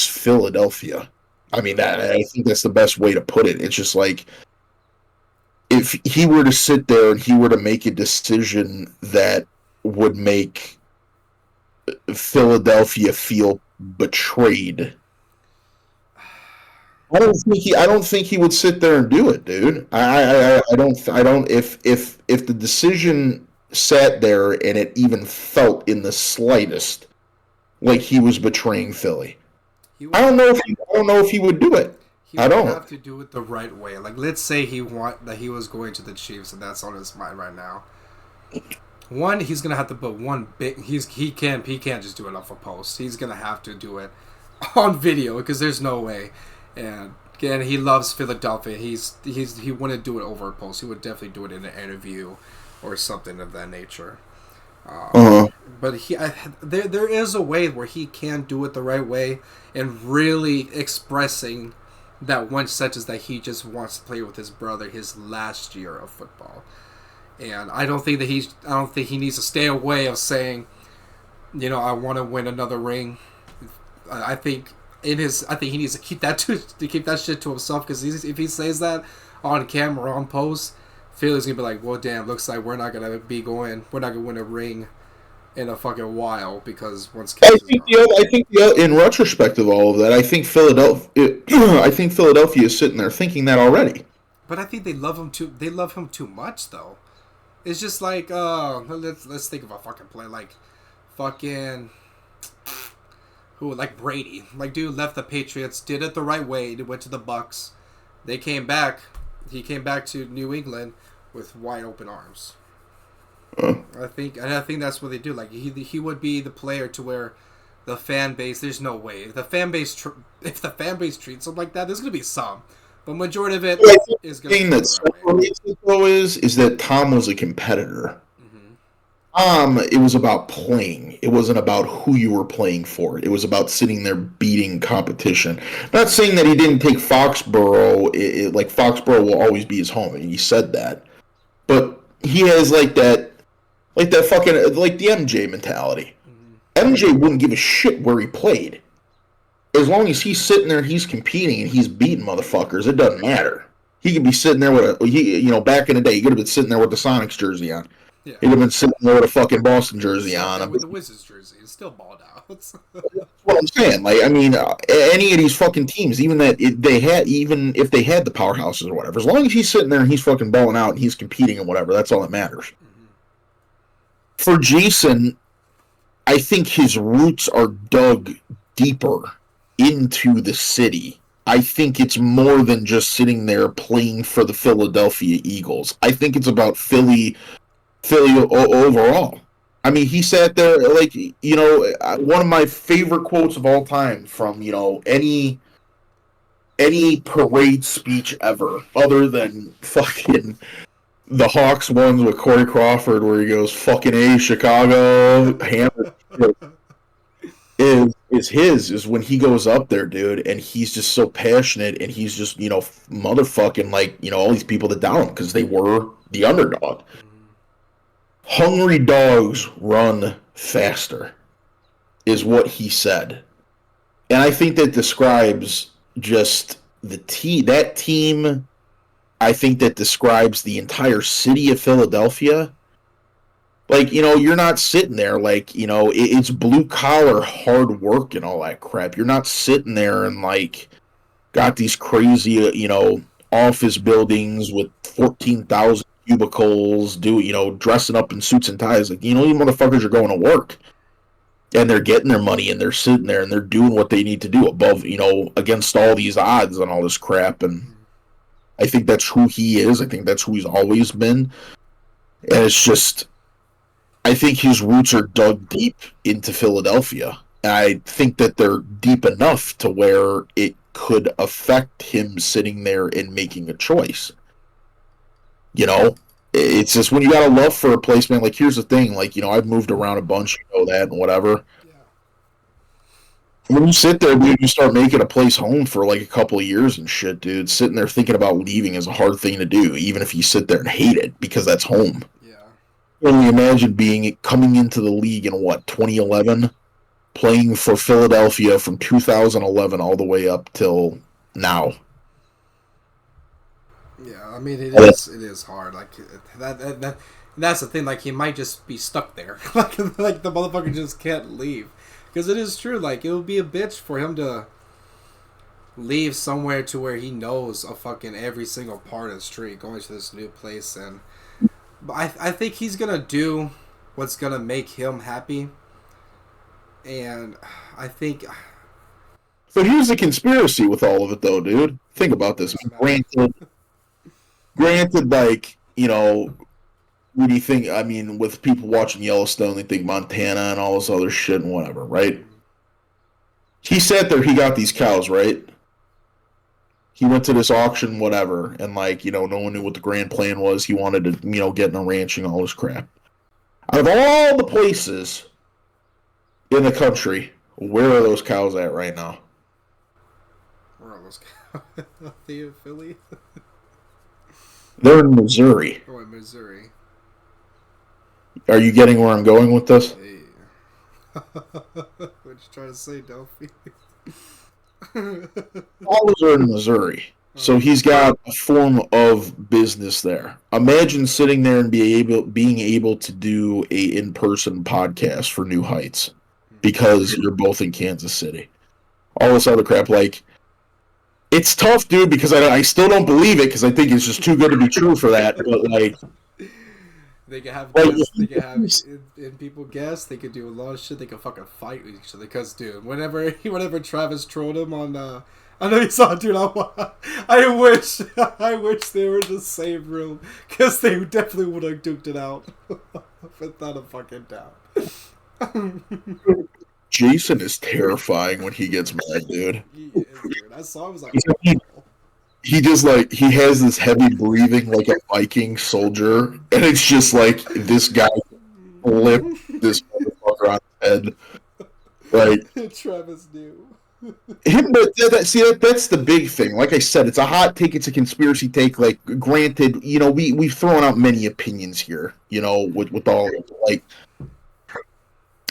Philadelphia. I mean, I think that's the best way to put it. It's just like if he were to sit there and he were to make a decision that would make Philadelphia feel betrayed, I don't think he would sit there and do it, dude. I don't. If the decision sat there and it even felt in the slightest like he was betraying Philly. I don't know if he would do it. He would have to do it the right way. Like, let's say he was going to the Chiefs, and that's on his mind right now. One, he's gonna have to put one big. He can't just do it off a post. He's gonna have to do it on video because there's no way. And again, he loves Philadelphia. He wouldn't do it over a post. He would definitely do it in an interview or something of that nature. But there is a way where he can do it the right way and really expressing that one sentence that he just wants to play with his brother his last year of football. And I don't think he needs to stay away of saying, I want to win another ring. I think he needs to keep that keep that shit to himself, because if he says that on camera or on post, Philly's gonna be like, well, damn, looks like we're not gonna win a ring in a fucking while, because once Kelce is gone. In retrospect of all of that, I think Philadelphia is sitting there thinking that already. But I think they love him too. They love him too much, though. It's just like, let's think of a fucking play, like fucking who, like Brady. Like, dude left the Patriots, did it the right way. He went to the Bucks. They came back. He came back to New England with wide open arms. I think that's what they do. Like, he would be the player to where the fan base. There's no way if the fan base treats him like that, there's gonna be some, but majority of it is gonna. The thing that separates it though is that Tom was a competitor. It was about playing. It wasn't about who you were playing for. It was about sitting there beating competition. Not saying that he didn't take Foxborough. Like, Foxborough will always be his home, and he said that. But he has like that fucking, like, the MJ mentality. MJ wouldn't give a shit where he played. As long as he's sitting there, he's competing, and he's beating motherfuckers. It doesn't matter. He could be sitting there with back in the day, he could have been sitting there with the Sonics jersey on. Yeah. He'd have been sitting there with a fucking Boston jersey on. With the Wizards jersey. It's still balled out. That's what I'm saying. Like, I mean, any of these fucking teams, even if they had the powerhouses or whatever, as long as he's sitting there and he's fucking balling out and he's competing and whatever, that's all that matters. For Jason, I think his roots are dug deeper into the city. I think it's more than just sitting there playing for the Philadelphia Eagles. I think it's about Philly overall. I mean, he sat there, like, one of my favorite quotes of all time from, any parade speech ever, other than fucking the Hawks ones with Corey Crawford, where he goes, fucking A, Chicago, hammer, is when he goes up there, dude, and he's just so passionate, and he's just, motherfucking, like, all these people that down him because they were the underdog. Hungry dogs run faster, is what he said. And I think that describes just that team. I think that describes the entire city of Philadelphia. Like, you're not sitting there like, it's blue-collar hard work and all that crap. You're not sitting there and, like, got these crazy, office buildings with 14,000 cubicles, dressing up in suits and ties. Like, these motherfuckers are going to work. And they're getting their money, and they're sitting there, and they're doing what they need to do above, against all these odds and all this crap. And I think that's who he is. I think that's who he's always been. And it's just, I think his roots are dug deep into Philadelphia. And I think that they're deep enough to where it could affect him sitting there and making a choice. It's just when you got a love for a place, man. Like, here's the thing. Like, I've moved around a bunch, that and whatever. Yeah. When you sit there, dude, you start making a place home for like a couple of years and shit, dude. Sitting there thinking about leaving is a hard thing to do, even if you sit there and hate it, because that's home. Yeah. Only imagine coming into the league in 2011, playing for Philadelphia from 2011 all the way up till now. Yeah, I mean, it is hard. Like, that's the thing. Like, he might just be stuck there. like the motherfucker just can't leave. Because it is true. Like, it would be a bitch for him to leave somewhere to where he knows a fucking every single part of the street, going to this new place. But I think he's gonna do what's gonna make him happy. And I think. But here's the conspiracy with all of it, though, dude. Think about this. Granted, like, what do you think? I mean, with people watching Yellowstone, they think Montana and all this other shit and whatever, right? He sat there, he got these cows, right? He went to this auction, whatever, and, like, no one knew what the grand plan was. He wanted to, get in a ranch and all this crap. Out of all the places in the country, where are those cows at right now? Where are those cows? They in Philly? They're in Missouri. Oh, in Missouri. Are you getting where I'm going with this? Hey. What you trying to say, Delphi? All are in Missouri. So he's got a form of business there. Imagine sitting there and being able to do a in-person podcast for New Heights because you're both in Kansas City. All this other crap, like it's tough, dude, because I still don't believe it because I think it's just too good to be true for that. But They can have like guests. They can have in people guests. They could do a lot of shit. They can fucking fight with each other. Because, dude, whenever Travis trolled him on, I know you saw it, dude. I wish, I wish they were in the same room because they definitely would have duked it out without a fucking doubt. Jason is terrifying when he gets mad, dude. He is, dude. I saw him. I was like, He just like he has this heavy breathing like a Viking soldier, and it's just like this guy flipped this motherfucker on his head. Like Travis knew. him, but that's the big thing. Like I said, it's a hot take, it's a conspiracy take. Like, granted, we've thrown out many opinions here. With all like,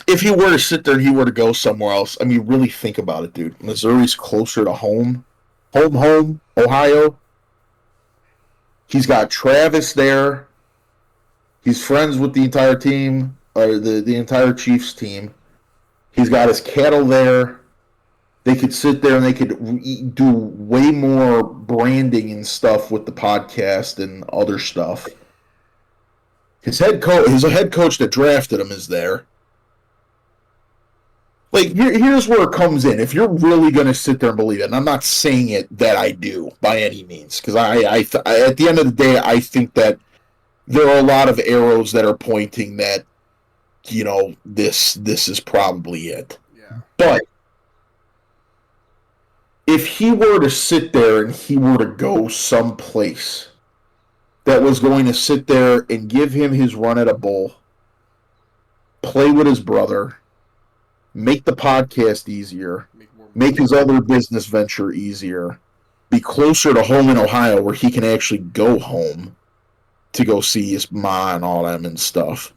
if he were to sit there and he were to go somewhere else, I mean, really think about it, dude. Missouri's closer to home, Ohio. He's got Travis there. He's friends with the entire team, or the entire Chiefs team. He's got his cattle there. They could sit there and they could do way more branding and stuff with the podcast and other stuff. His head coach that drafted him is there. Like, here's where it comes in. If you're really going to sit there and believe it, and I'm not saying it that I do by any means, because I at the end of the day, I think that there are a lot of arrows that are pointing that, this is probably it. Yeah. But if he were to sit there and he were to go someplace that was going to sit there and give him his run at a bowl, play with his brother, make the podcast easier, make his other business venture easier, be closer to home in Ohio where he can actually go home to go see his ma and all them and stuff.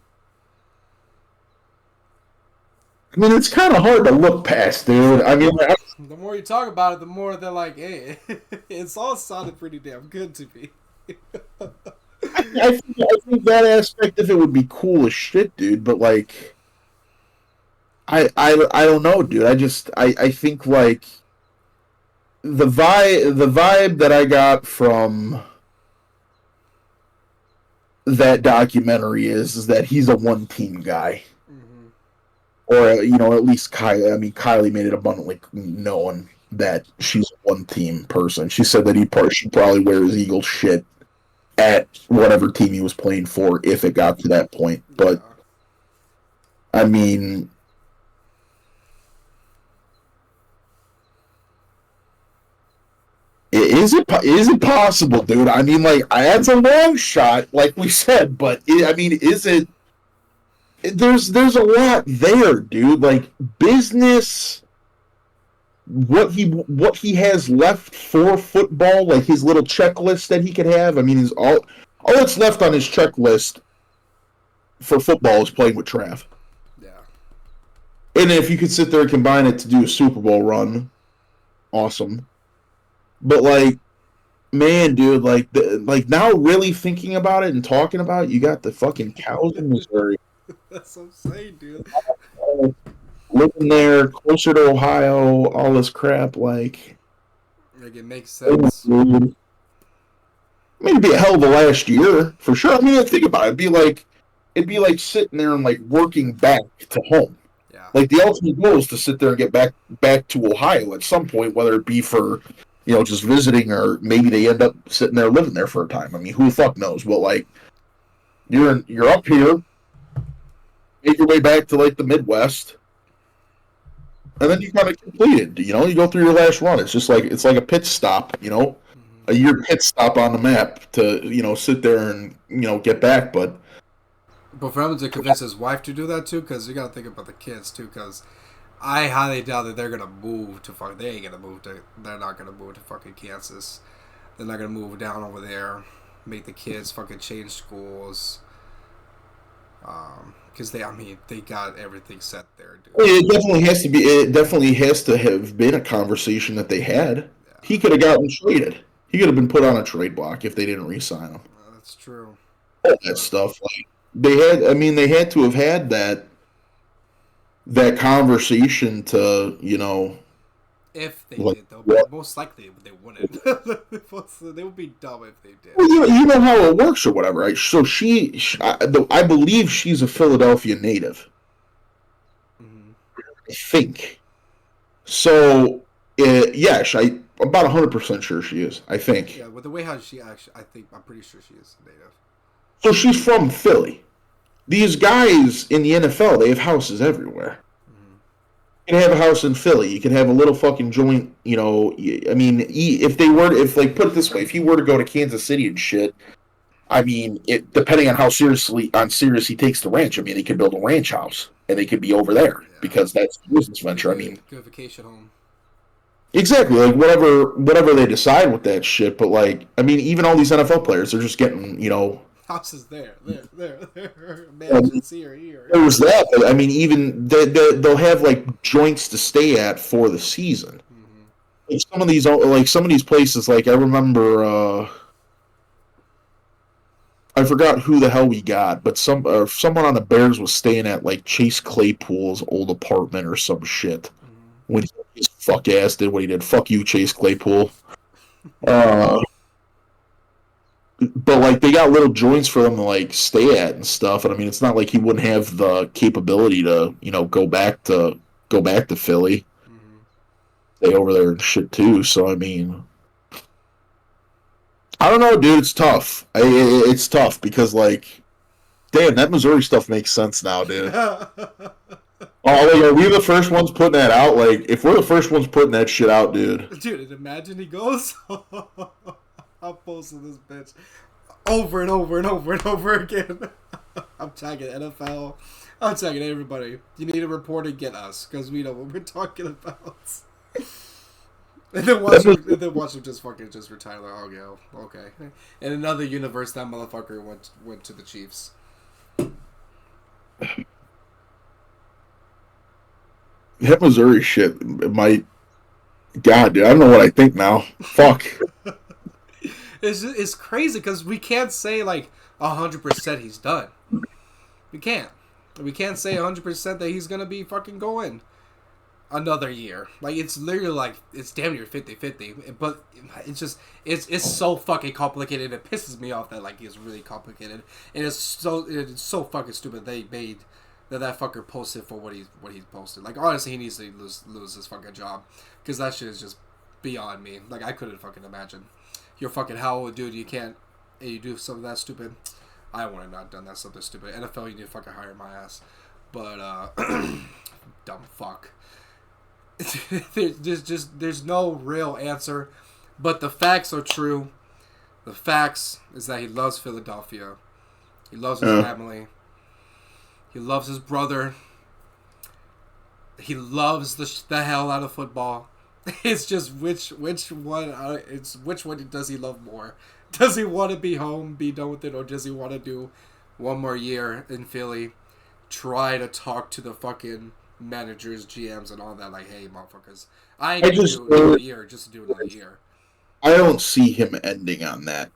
I mean, it's kind of hard to look past, dude. I mean, the more you talk about it, the more they're like, hey, it's all sounded pretty damn good to me. I think that aspect of it would be cool as shit, dude, but like, I don't know, dude. I think like the vibe that I got from that documentary is that he's a one team guy. Or, at least Kylie. I mean, Kylie made it abundantly known that she's a one-team person. She said that she probably wear his Eagles shit at whatever team he was playing for if it got to that point. But, I mean, is it possible, dude? I mean, like, that's a long shot, like we said, but, is it... There's a lot there, dude. Like business, what he has left for football, like his little checklist that he could have. I mean, is all that's left on his checklist for football is playing with Trav. Yeah. And if you could sit there and combine it to do a Super Bowl run, awesome. But like, man, dude, like now really thinking about it and talking about it, you got the fucking cows in Missouri. That's what I'm saying, dude. Living there, closer to Ohio, all this crap, like it makes sense. I mean, it'd be a hell of a last year, for sure. I mean, think about it. It'd be like sitting there and like working back to home. Yeah. Like the ultimate goal is to sit there and get back to Ohio at some point, whether it be for, just visiting or maybe they end up sitting there living there for a time. I mean, who the fuck knows? But like, you're up here. Make your way back to like the Midwest, and then you kind of complete it. You go through your last run. It's like a pit stop. A year pit stop on the map to sit there and get back. But for him to convince his wife to do that too, because you got to think about the kids too. Because I highly doubt that they're gonna move to fuck. They ain't gonna move to. They're not gonna move to fucking Kansas. They're not gonna move down over there. Make the kids fucking change schools. Because they got everything set there, dude. It definitely has to be. It definitely has to have been a conversation that they had. Yeah, He could have gotten traded. He could have been put on a trade block if they didn't re-sign him. that's true. All that stuff. Like they had. I mean, they had to have had that conversation to, If they like, did, though, what? but most likely they wouldn't. They would be dumb if they did. Well, you know how it works or whatever, right? So I believe she's a Philadelphia native. Mm-hmm. I think. So, yeah, I'm about 100% sure she is. I think. Yeah, with the way how she actually, I'm pretty sure she is native. So she's from Philly. These guys in the NFL, they have houses everywhere. Mm-hmm. You can have a house in Philly. You can have a little fucking joint. I mean, if like put it this way, if he were to go to Kansas City and shit, I mean, depending on how serious he takes the ranch. I mean, he could build a ranch house and they could be over there Yeah, because that's a business venture. I mean, good vacation home. exactly, like whatever they decide with that shit. But like, I mean, even all these NFL players, they're just getting, Houses there. Mansions here. there's that. But I mean, even they'll have like joints to stay at for the season. Mm-hmm. Like some of these places, like I remember, I forgot who the hell we got, but someone on the Bears was staying at like Chase Claypool's old apartment or some shit. Mm-hmm. When his fuck ass did what he did. Fuck you, Chase Claypool. Uh, but like they got little joints for them to like stay at and stuff. And I mean, it's not like he wouldn't have the capability to go back to Philly, Mm-hmm. stay over there and shit too. So I mean, I don't know, dude. It's tough. It's tough because like, damn, that Missouri stuff makes sense now, dude. Oh, like, are we the first ones putting that out? Like, if we're the first ones putting that shit out, dude. Dude, imagine he goes. I'm posting this bitch over and over and over and over again. I'm tagging NFL. I'm tagging everybody. You need a reporter, get us, because we know what we're talking about. And then watch him just fucking just retire. Like, oh yeah, okay. In another universe, that motherfucker went to the Chiefs. That Missouri shit might. God, dude, I don't know what I think now. Fuck. It's crazy because we can't say like 100% he's done. We can't. We can't say 100% that he's gonna be fucking going another year. Like it's literally like it's damn near 50-50. But it's so fucking complicated. It pisses me off that like it's really complicated. And it's so fucking stupid they made that fucker posted for what he's posted. Like honestly, he needs to lose his fucking job because that shit is just beyond me. Like I couldn't fucking imagine. You're fucking how old, dude? You can't. And you do something that stupid. I would have not done that something stupid. NFL, you need to fucking hire my ass. But dumb fuck. There's no real answer, but the facts are true. The facts is that he loves Philadelphia. He loves his family. He loves his brother. He loves the hell out of football. It's just which one. Which one does he love more? Does he want to be home, be done with it, or does he want to do one more year in Philly? Try to talk to the fucking managers, GMs, and all that. Like, hey, motherfuckers, I ain't gonna do another year just to do another year. I don't see him ending on that.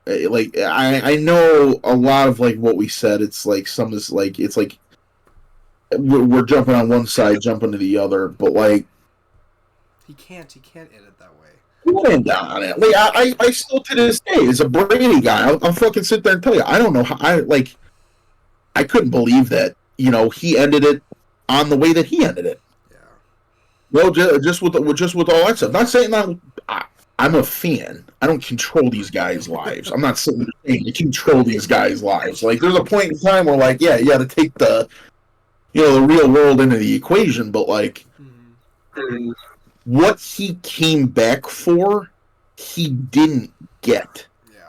Like I know a lot of like what we said. It's like some is like it's like we're jumping on one side, jumping to the other, but like He can't end it that way. laying down on it. Like I still to this day as a Brady guy, I'll fucking sit there and tell you I don't know how I couldn't believe that he ended it on the way that he ended it. Yeah. Well, just with all that stuff. Not saying I'm a fan. I don't control these guys' lives. I'm not sitting there saying you control these guys' lives. Like there's a point in time where like yeah, you got to take the the real world into the equation, but like. Mm-hmm. What he came back for, he didn't get. Yeah.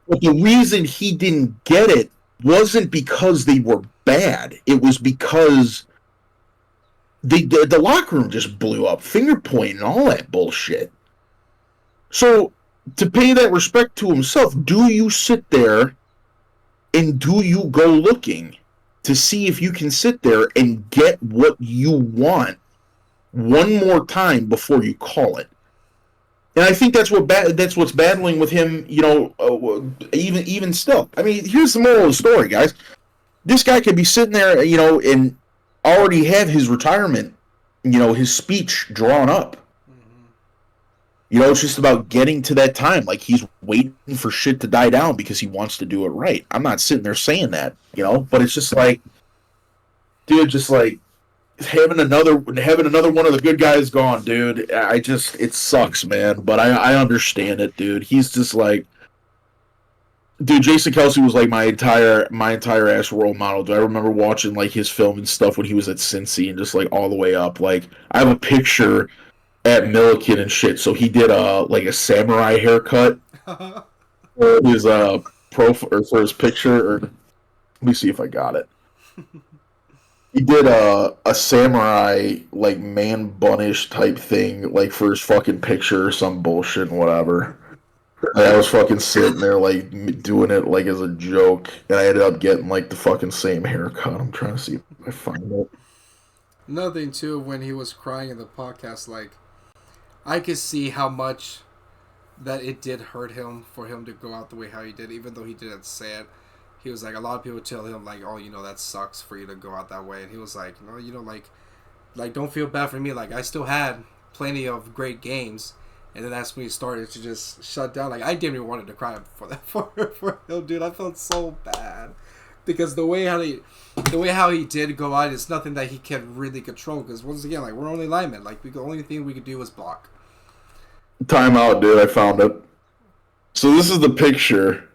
But the reason he didn't get it wasn't because they were bad. It was because the locker room just blew up, finger pointing, all that bullshit. So to pay that respect to himself, do you sit there and do you go looking to see if you can sit there and get what you want one more time before you call it? And I think that's what's battling with him. Even still. I mean, here's the moral of the story, guys. This guy could be sitting there, and already have his retirement, his speech drawn up. It's just about getting to that time. Like, he's waiting for shit to die down because he wants to do it right. I'm not sitting there saying that, but it's just like, dude, just like having another one of the good guys gone, dude. It sucks, man. But I understand it, dude. He's just like, dude, Jason Kelce was like my entire ass role model. Dude, I remember watching like his film and stuff when he was at Cincy and just like all the way up. Like, I have a picture at Milliken and shit. So he did a samurai haircut for his profile or for his picture. Or let me see if I got it. He did a samurai like man bunish type thing like for his fucking picture or some bullshit and whatever. And I was fucking sitting there like doing it like as a joke, and I ended up getting like the fucking same haircut. I'm trying to see if I find it. Another thing too, when he was crying in the podcast, like I could see how much that it did hurt him for him to go out the way how he did, even though he didn't say it. He was like, a lot of people tell him like, oh, that sucks for you to go out that way, and he was like, no, like don't feel bad for me. Like, I still had plenty of great games, and then that's when he started to just shut down. Like, I didn't even wanted to cry for that for him, dude. I felt so bad because the way how he did go out is nothing that he can really control. Because once again, like, we're only linemen. Like, the only thing we could do is block. Time out, dude. I found it. So this is the picture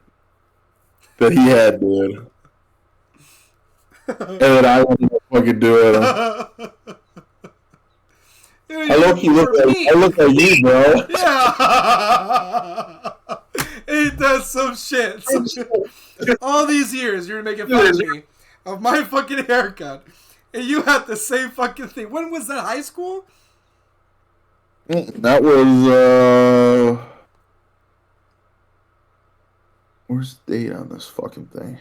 that he had, dude. And then I wanted to fucking do it. Dude, I look like you, bro. Yeah. Ain't that some shit? All these years you're making fun of me of my fucking haircut, and you had the same fucking thing. When was that? High school? That was where's the date on this fucking thing?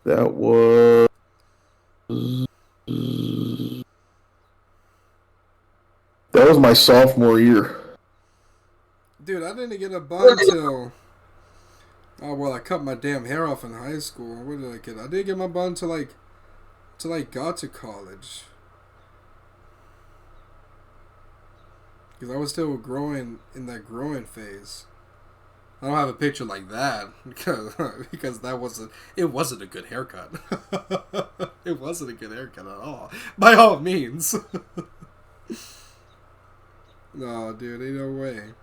That was my sophomore year. Dude, I didn't get a bun till. Oh well, I cut my damn hair off in high school. What did I get? I didn't get my bun till I got to college. Because I was still growing in that growing phase. I don't have a picture like that because it wasn't a good haircut. It wasn't a good haircut at all. By all means. No, dude, ain't no way.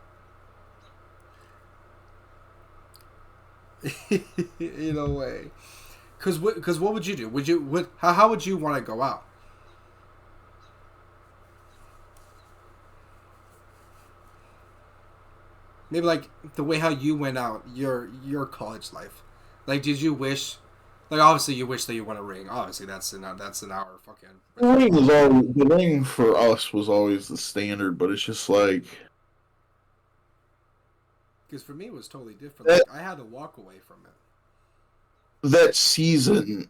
Ain't no way. Cause what would you do? How would you want to go out? Maybe like the way how you went out your college life. Like, did you wish? Like, obviously you wish that you won a ring. Obviously that's in our fucking. The ring for us was always the standard, but it's just like. Because for me it was totally different. Like, I had to walk away from it. That season,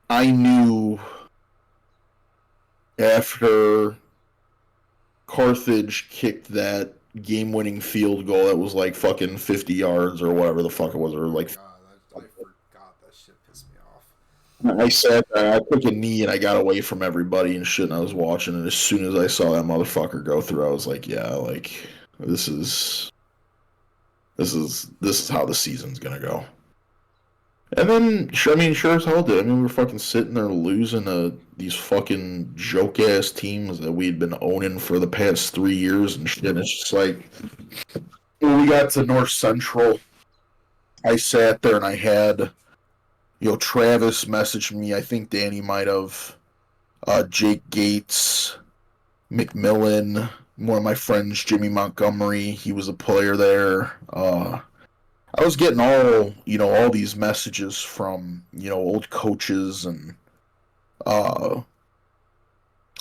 I knew after Carthage kicked that game-winning field goal that was like fucking 50 yards or whatever the fuck it was, or like. God, I forgot that shit pissed me off. I sat there, I took a knee, and I got away from everybody and shit, and I was watching, and as soon as I saw that motherfucker go through, I was like, yeah, like, this is how the season's gonna go. And then, sure as hell did. I mean, we were fucking sitting there losing to these fucking joke-ass teams that we'd been owning for the past 3 years and shit. And it's just like, when we got to North Central, I sat there and I had, Travis messaged me. I think Danny might have. Jake Gates, McMillan, one of my friends, Jimmy Montgomery. He was a player there. I was getting all these messages from, old coaches and uh,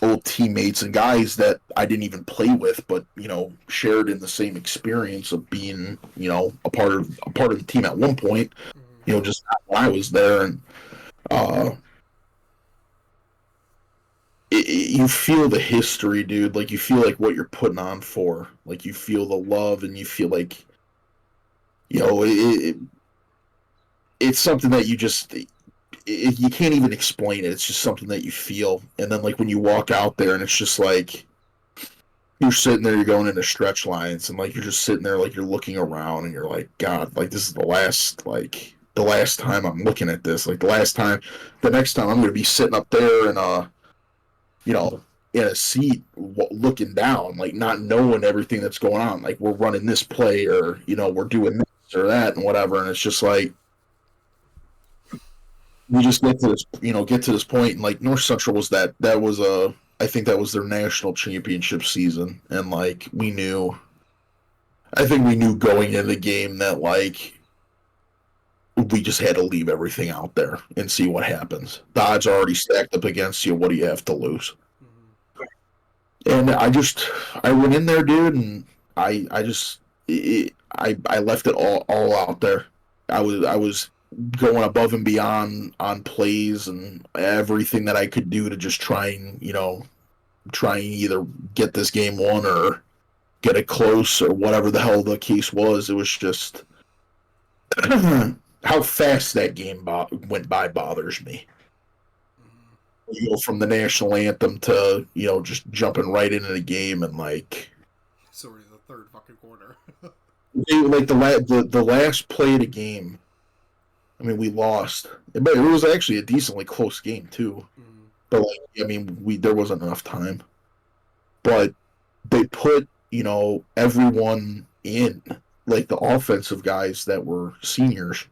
old teammates and guys that I didn't even play with, but shared in the same experience of being a part of the team at one point. Mm-hmm. Just when I was there, and uh, you feel the history, dude. Like you feel like what you're putting on for. Like you feel the love, and you feel like it's something that you can't even explain it. It's just something that you feel, and then like when you walk out there, and it's just like you're sitting there, you're going into stretch lines, and like you're just sitting there, like you're looking around, and you're like, God, like this is the last time I'm looking at this. Like the next time I'm going to be sitting up there and you know, in a seat looking down, like not knowing everything that's going on. Like we're running this play, or we're doing this or that and whatever, and it's just like we just get to this point, and like North Central was that was a I think that was their national championship season, and like I think we knew going into the game that like we just had to leave everything out there and see what happens. The odds are already stacked up against you. What do you have to lose? Mm-hmm. And I went in there, dude, and I just I left it all out there. I was going above and beyond on plays and everything that I could do to just try and either get this game won or get it close or whatever the hell the case was. It was just how fast that game went by bothers me. From the national anthem to just jumping right into the game, and like It's already the third fucking quarter. like the last play of the game. I mean, we lost, but it was actually a decently close game too. Mm-hmm. But like, I mean, there wasn't enough time. But they put everyone in, like the offensive guys that were seniors,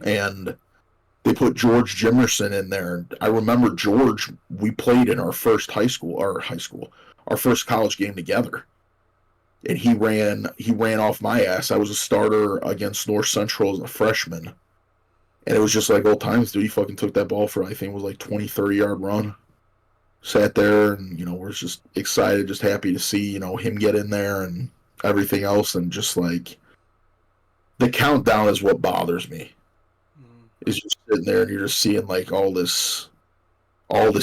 and they put George Jimerson in there. I remember George. We played in our first our first college game together, and he ran off my ass. I was a starter against North Central as a freshman, and it was just like old times, dude. He fucking took that ball for I think it was like 20, 30-yard run. Sat there, and we're just excited, just happy to see him get in there and everything else, and just like the countdown is what bothers me. Mm-hmm. Is just sitting there and you're just seeing like all this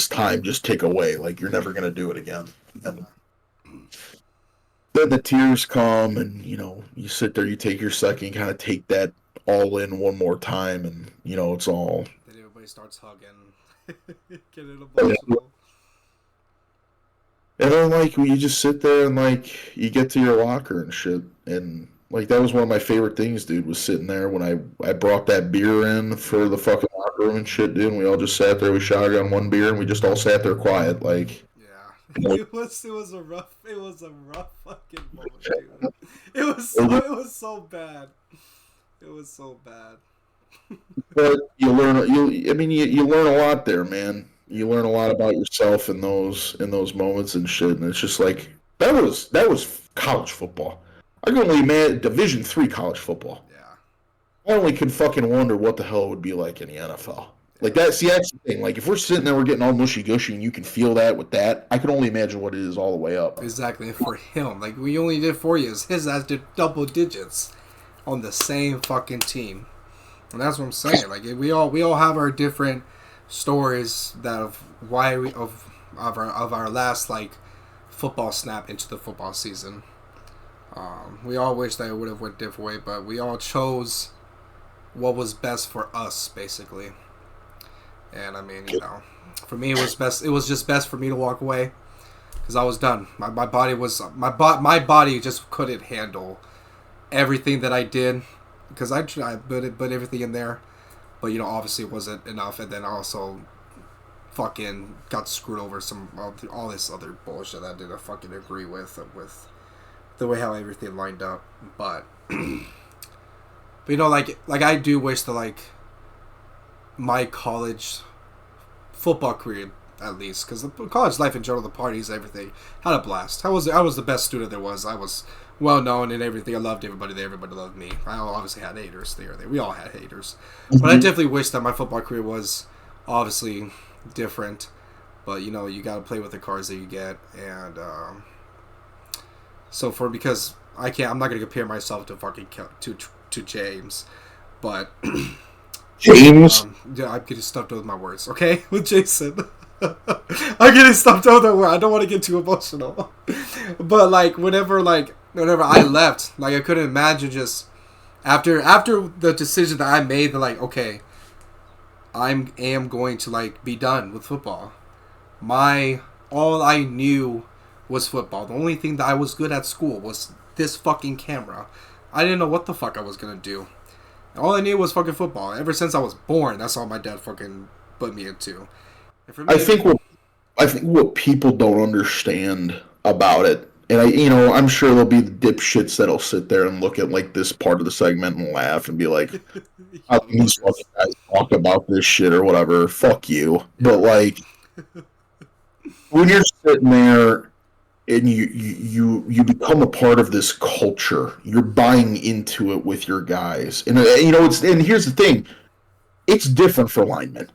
time just tick away, like you're never gonna do it again. And then the tears come, and you sit there, you take your second, kind of take that all in one more time, and it's all. Then everybody starts hugging, getting emotional. And then like you just sit there and like you get to your locker and shit, and like that was one of my favorite things, dude, was sitting there when I brought that beer in for the fucking locker room and shit, dude, and we all just sat there, we shotgun one beer, and we just all sat there quiet, like. Yeah, it was a rough fucking moment, dude. It was so bad. It was so bad. But I mean you learn a lot there, man. You learn a lot about yourself in those moments and shit, and it's just like that was college football. I can only imagine Division III college football. Yeah, I only could fucking wonder what the hell it would be like in the NFL. Like yeah. that, see, that's the thing. Like if we're sitting there, we're getting all mushy gushy, and you can feel that with that. I can only imagine what it is all the way up. Exactly. And for him, like we only did 4 years. His ass did double digits on the same fucking team, and that's what I'm saying. Like we all have our different stories that of why we of our last like football snap into the football season. We all wish that it would have went different way, but we all chose what was best for us, basically. And I mean, for me, it was best. It was just best for me to walk away because I was done. My body was my body just couldn't handle everything that I did because I tried put everything in there, but obviously it wasn't enough. And then I also fucking got screwed over all this other bullshit that I didn't fucking agree with the way how everything lined up. But like I do wish that like my college football career at least, because the college life in general, the parties, everything, had a blast. I was the best student there was. I was well known and everything. I loved everybody there. Everybody loved me. I obviously had haters there. We all had haters, but I definitely wish that my football career was obviously different, but you got to play with the cards that you get, and so for because I'm not gonna compare myself to to James, but James. yeah, I'm getting stuffed with my words. Okay, with Jason. I'm getting stuffed with my words. I don't want to get too emotional, but whenever I left, I couldn't imagine just after the decision that I made. That okay, am going to be done with football. All I knew was football. The only thing that I was good at school was this fucking camera. I didn't know what the fuck I was gonna do. All I knew was fucking football. Ever since I was born, that's all my dad fucking put me into. And for me, I think what people don't understand about it, and I'm sure there'll be the dipshits that'll sit there and look at this part of the segment and laugh and be like, "How can these fucking guys talk about this shit or whatever? Fuck you." yeah. But when you're sitting there and you become a part of this culture, you're buying into it with your guys, and and here's the thing, it's different for linemen.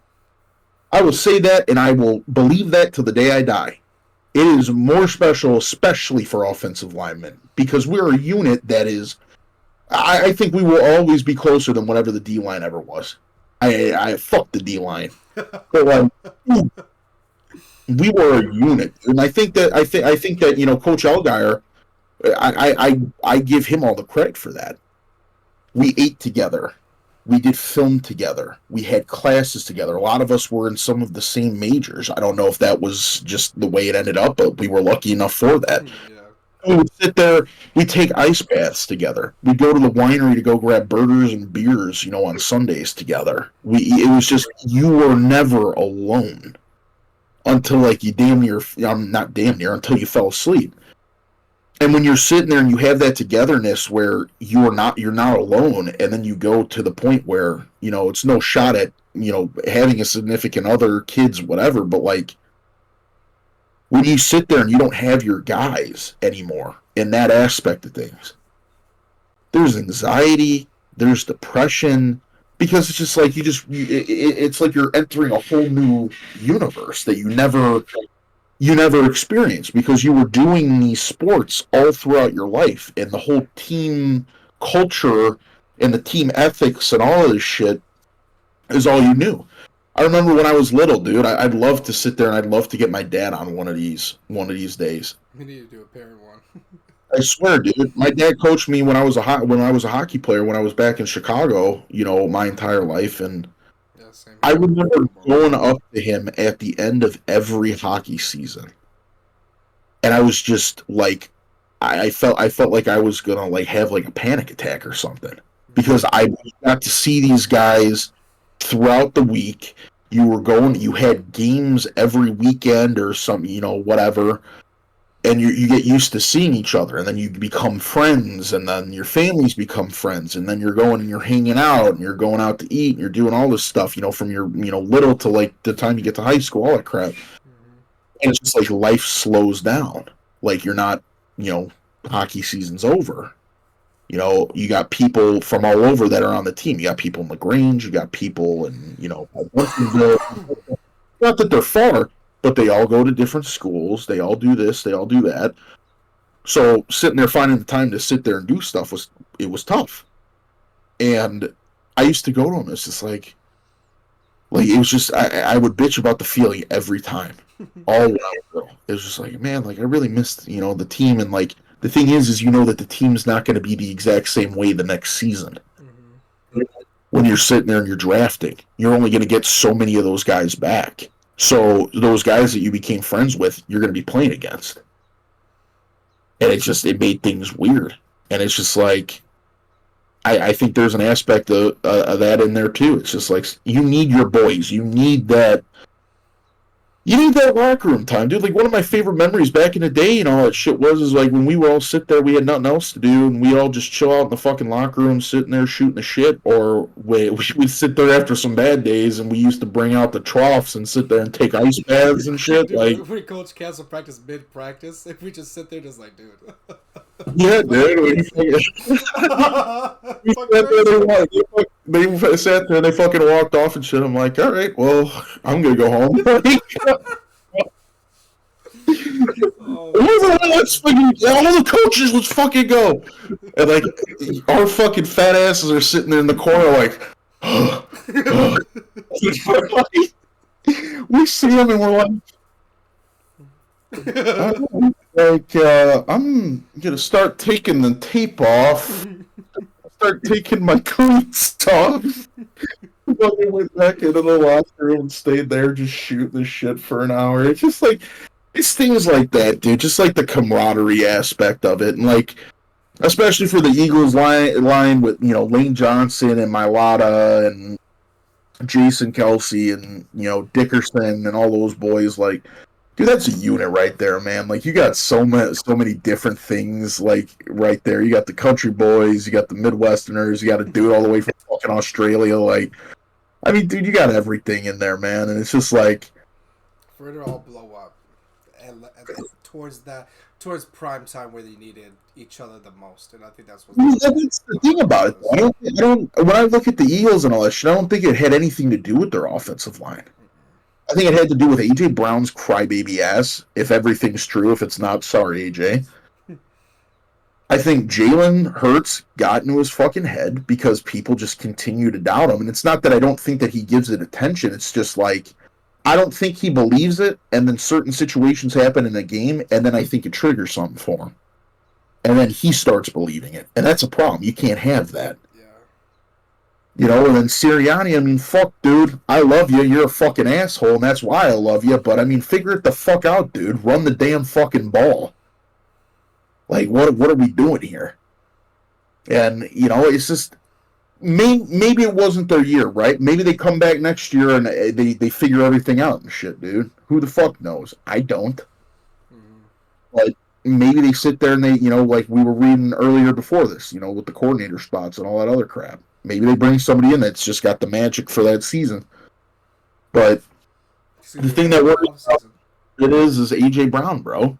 I will say that, and I will believe that till the day I die. It is more special, especially for offensive linemen, because we're a unit that is. I think we will always be closer than whatever the D line ever was. I fuck the D line, but we were a unit, and I think that Coach Allgaier, I give him all the credit for that. We ate together. We did film together. We had classes together. A lot of us were in some of the same majors. I don't know if that was just the way it ended up, but we were lucky enough for that. Yeah. We would sit there. We'd take ice baths together. We'd go to the winery to go grab burgers and beers, on Sundays together. It was just, you were never alone until you damn near, not damn near, until you fell asleep. And when you're sitting there and you have that togetherness where you're not alone, and then you go to the point where it's no shot at having a significant other, kids, whatever, but when you sit there and you don't have your guys anymore in that aspect of things, there's anxiety, there's depression, because it's just it's like you're entering a whole new universe that you never experienced, because you were doing these sports all throughout your life, and the whole team culture and the team ethics and all of this shit is all you knew. I remember when I was little, dude, I'd love to sit there and I'd love to get my dad on one of these days. We need to do a parent one. I swear, dude, my dad coached me when I was a hockey player when I was back in Chicago, my entire life, and Yeah, same I here. remember going up to him at the end of every hockey season, and I was just I felt like I was gonna have a panic attack or something, because I got to see these guys throughout the week. You had games every weekend or something, whatever, and you get used to seeing each other, and then you become friends, and then your families become friends, and then you're going and you're hanging out, and you're going out to eat, and you're doing all this stuff, from your little to the time you get to high school, all that crap. Mm-hmm. And it's just life slows down. You're not, hockey season's over. You got people from all over that are on the team. You got people in LaGrange, you got people in, not that they're far, but they all go to different schools. They all do this, they all do that. So sitting there finding the time to sit there and do stuff was tough. And I used to go to them. It's just it was just, I would bitch about the feeling every time. All when I was little. It was just man, I really missed, the team. And the thing is that the team's not going to be the exact same way the next season. Mm-hmm. When you're sitting there and you're drafting, you're only going to get so many of those guys back. So those guys that you became friends with, you're going to be playing against. And it made things weird. And it's just I think there's an aspect of that in there too. It's just you need your boys. You need that locker room time, dude. One of my favorite memories back in the day, that shit is when we would all sit there, we had nothing else to do, and we'd all just chill out in the fucking locker room, sitting there shooting the shit, or we would sit there after some bad days, and we used to bring out the troughs and sit there and take ice baths and shit. Dude, we coach cancel practice mid-practice, if we just sit there just dude. Yeah, dude. We Fuck sat there, crazy. they sat there and they fucking walked off and shit. I'm like, all right, well, I'm gonna go home. Oh my Let's god. fucking all the coaches, let's fucking go. And like our fucking fat asses are sitting there in the corner, like, we see them and we're like, I'm gonna start taking the tape off. Start taking my cleats off. Fucking went back into the locker room and stayed there just shooting the shit for an hour. It's just like it's things like that, dude. Just like the camaraderie aspect of it, and like especially for the Eagles line with Lane Johnson and Mailata and Jason Kelce and Dickerson and all those boys. Like, dude, that's a unit right there, man. Like, you got so many different things like right there. You got the country boys, you got the Midwesterners, you got a dude all the way from fucking Australia. Like, I mean, dude, you got everything in there, man. And it's just like, For it to all blow up, and towards prime time where they needed each other the most, and I think that's what that's the thing about it. I don't. When I look at the Eagles and all that shit, I don't think it had anything to do with their offensive line. I think it had to do with AJ Brown's crybaby ass. If everything's true, if it's not, sorry, AJ. I think Jalen Hurts got into his fucking head because people just continue to doubt him. And it's not that I don't think that he gives it attention. It's just like, I don't think he believes it. And then certain situations happen in a game. And then I think it triggers something for him. And then he starts believing it. And that's a problem. You can't have that. Yeah. And then Sirianni, I mean, fuck, dude. I love you. You're a fucking asshole. And that's why I love you. But, I mean, figure it the fuck out, dude. Run the damn fucking ball. Like, what are we doing here? And, it's just, maybe it wasn't their year, right? Maybe they come back next year and they figure everything out and shit, dude. Who the fuck knows? I don't. Like, maybe they sit there and they, like we were reading earlier before this, with the coordinator spots and all that other crap. Maybe they bring somebody in that's just got the magic for that season. But the thing that worries it is AJ Brown, bro.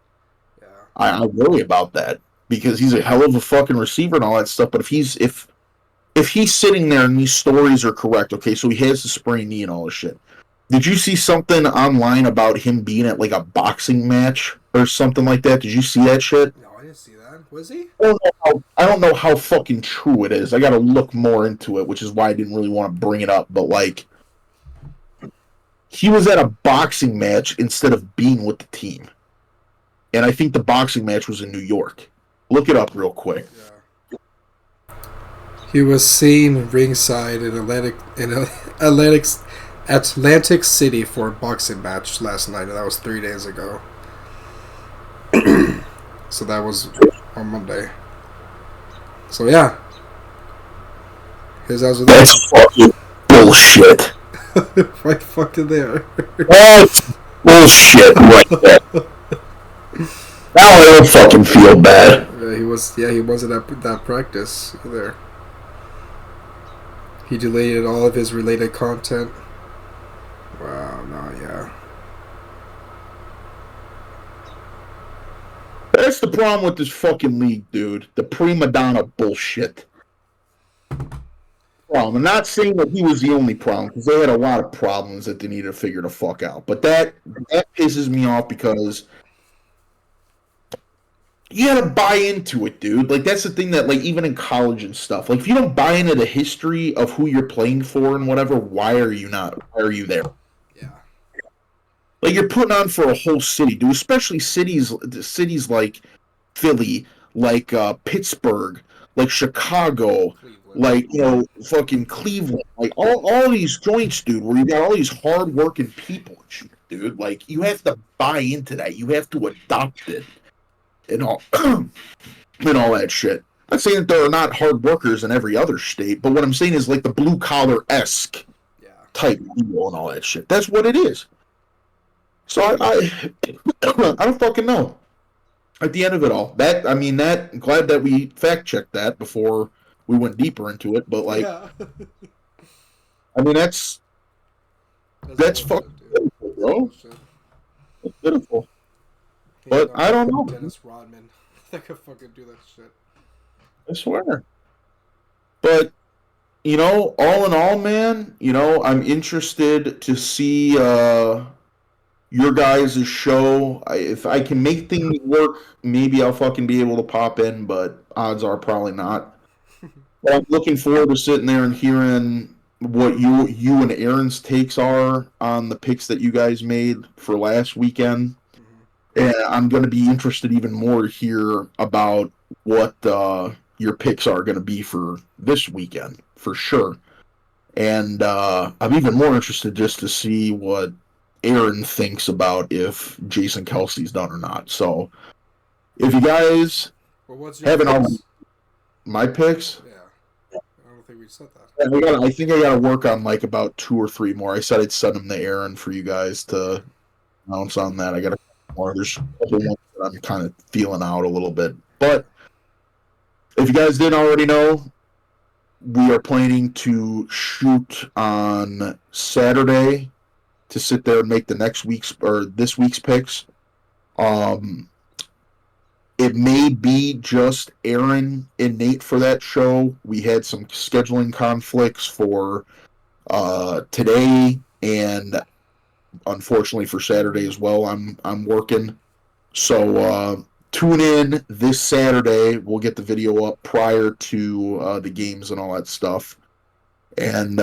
Yeah. I worry about that because he's a hell of a fucking receiver and all that stuff. But if he's sitting there and these stories are correct, okay, so he has the sprained knee and all this shit. Did you see something online about him being at like a boxing match or something like that? Did you see that shit? No, I didn't see that. Was he? I don't know how fucking true it is. I got to look more into it, which is why I didn't really want to bring it up. But like, he was at a boxing match instead of being with the team. And I think the boxing match was in New York. Look it up real quick. Yeah. He was seen ringside in Atlantic City for a boxing match last night, and that was 3 days ago. So that was on Monday. So yeah, his ass was That's fucking bullshit. right fucking there. That's bullshit right there. Now I don't fucking feel bad. He wasn't at that practice either. He deleted all of his related content. Wow, no, yeah. That's the problem with this fucking league, dude. The prima donna bullshit. I'm not saying that he was the only problem, because they had a lot of problems that they needed to figure the fuck out. But that pisses me off because you gotta buy into it, dude. Like, that's the thing that, like, even in college and stuff, like, if you don't buy into the history of who you're playing for and whatever, why are you there? Yeah. Like, you're putting on for a whole city, dude. Especially cities like Philly, like Pittsburgh, like Chicago, Cleveland. like fucking Cleveland, like all these joints, dude. Where you got all these hard-working people and shit, dude. Like, you have to buy into that. You have to adopt it, and all and all that shit. I'm not saying that there are not hard workers in every other state, but what I'm saying is like the blue collar-esque type deal and all that shit. That's what it is. So I don't fucking know. At the end of it all, I'm glad that we fact checked that before we went deeper into it. But like, yeah. I mean, that's fucking pitiful, bro. It's pitiful. But I don't know. Dennis Rodman. that could fucking do that shit. I swear. But, all in all, man, I'm interested to see your guys' show. If I can make things work, maybe I'll fucking be able to pop in, but odds are probably not. But I'm looking forward to sitting there and hearing what you and Aaron's takes are on the picks that you guys made for last weekend. And I'm going to be interested even more to hear about what your picks are going to be for this weekend, for sure. And I'm even more interested just to see what Aaron thinks about if Jason Kelce's done or not. So, if you guys Well, what's your haven't picks? already, my picks, Yeah. I don't think we said that. I think I got to work on like about 2 or 3 more. I said I'd send them to Aaron for you guys to bounce on that. I got a couple more. There's a couple ones that I'm kind of feeling out a little bit. But if you guys didn't already know, we are planning to shoot on Saturday to sit there and make the next week's or this week's picks. It may be just Aaron and Nate for that show. We had some scheduling conflicts for today, and unfortunately for Saturday as well. I'm working, so tune in this Saturday. We'll get the video up prior to the games and all that stuff, and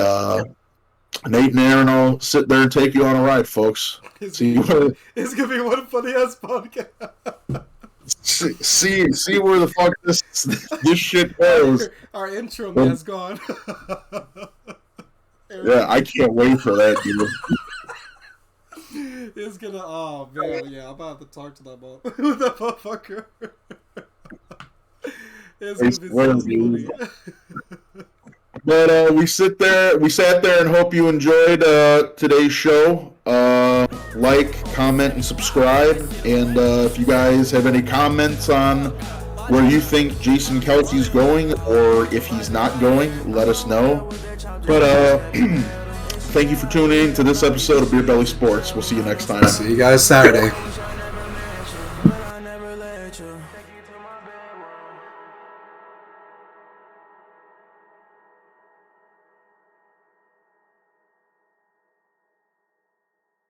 Nate and Aaron will sit there and take you on a ride, folks. It's gonna be one funny ass podcast. See where the fuck this shit goes. Our intro man's gone. Yeah, I can't wait for that, dude. It's gonna. Oh man, yeah, I'm about to talk to that motherfucker. It's gonna be so funny. But we sat there and hope you enjoyed today's show. Like, comment, and subscribe. And if you guys have any comments on where you think Jason Kelce's going or if he's not going, let us know. But thank you for tuning in to this episode of Beer Belly Sports. We'll see you next time. See you guys Saturday.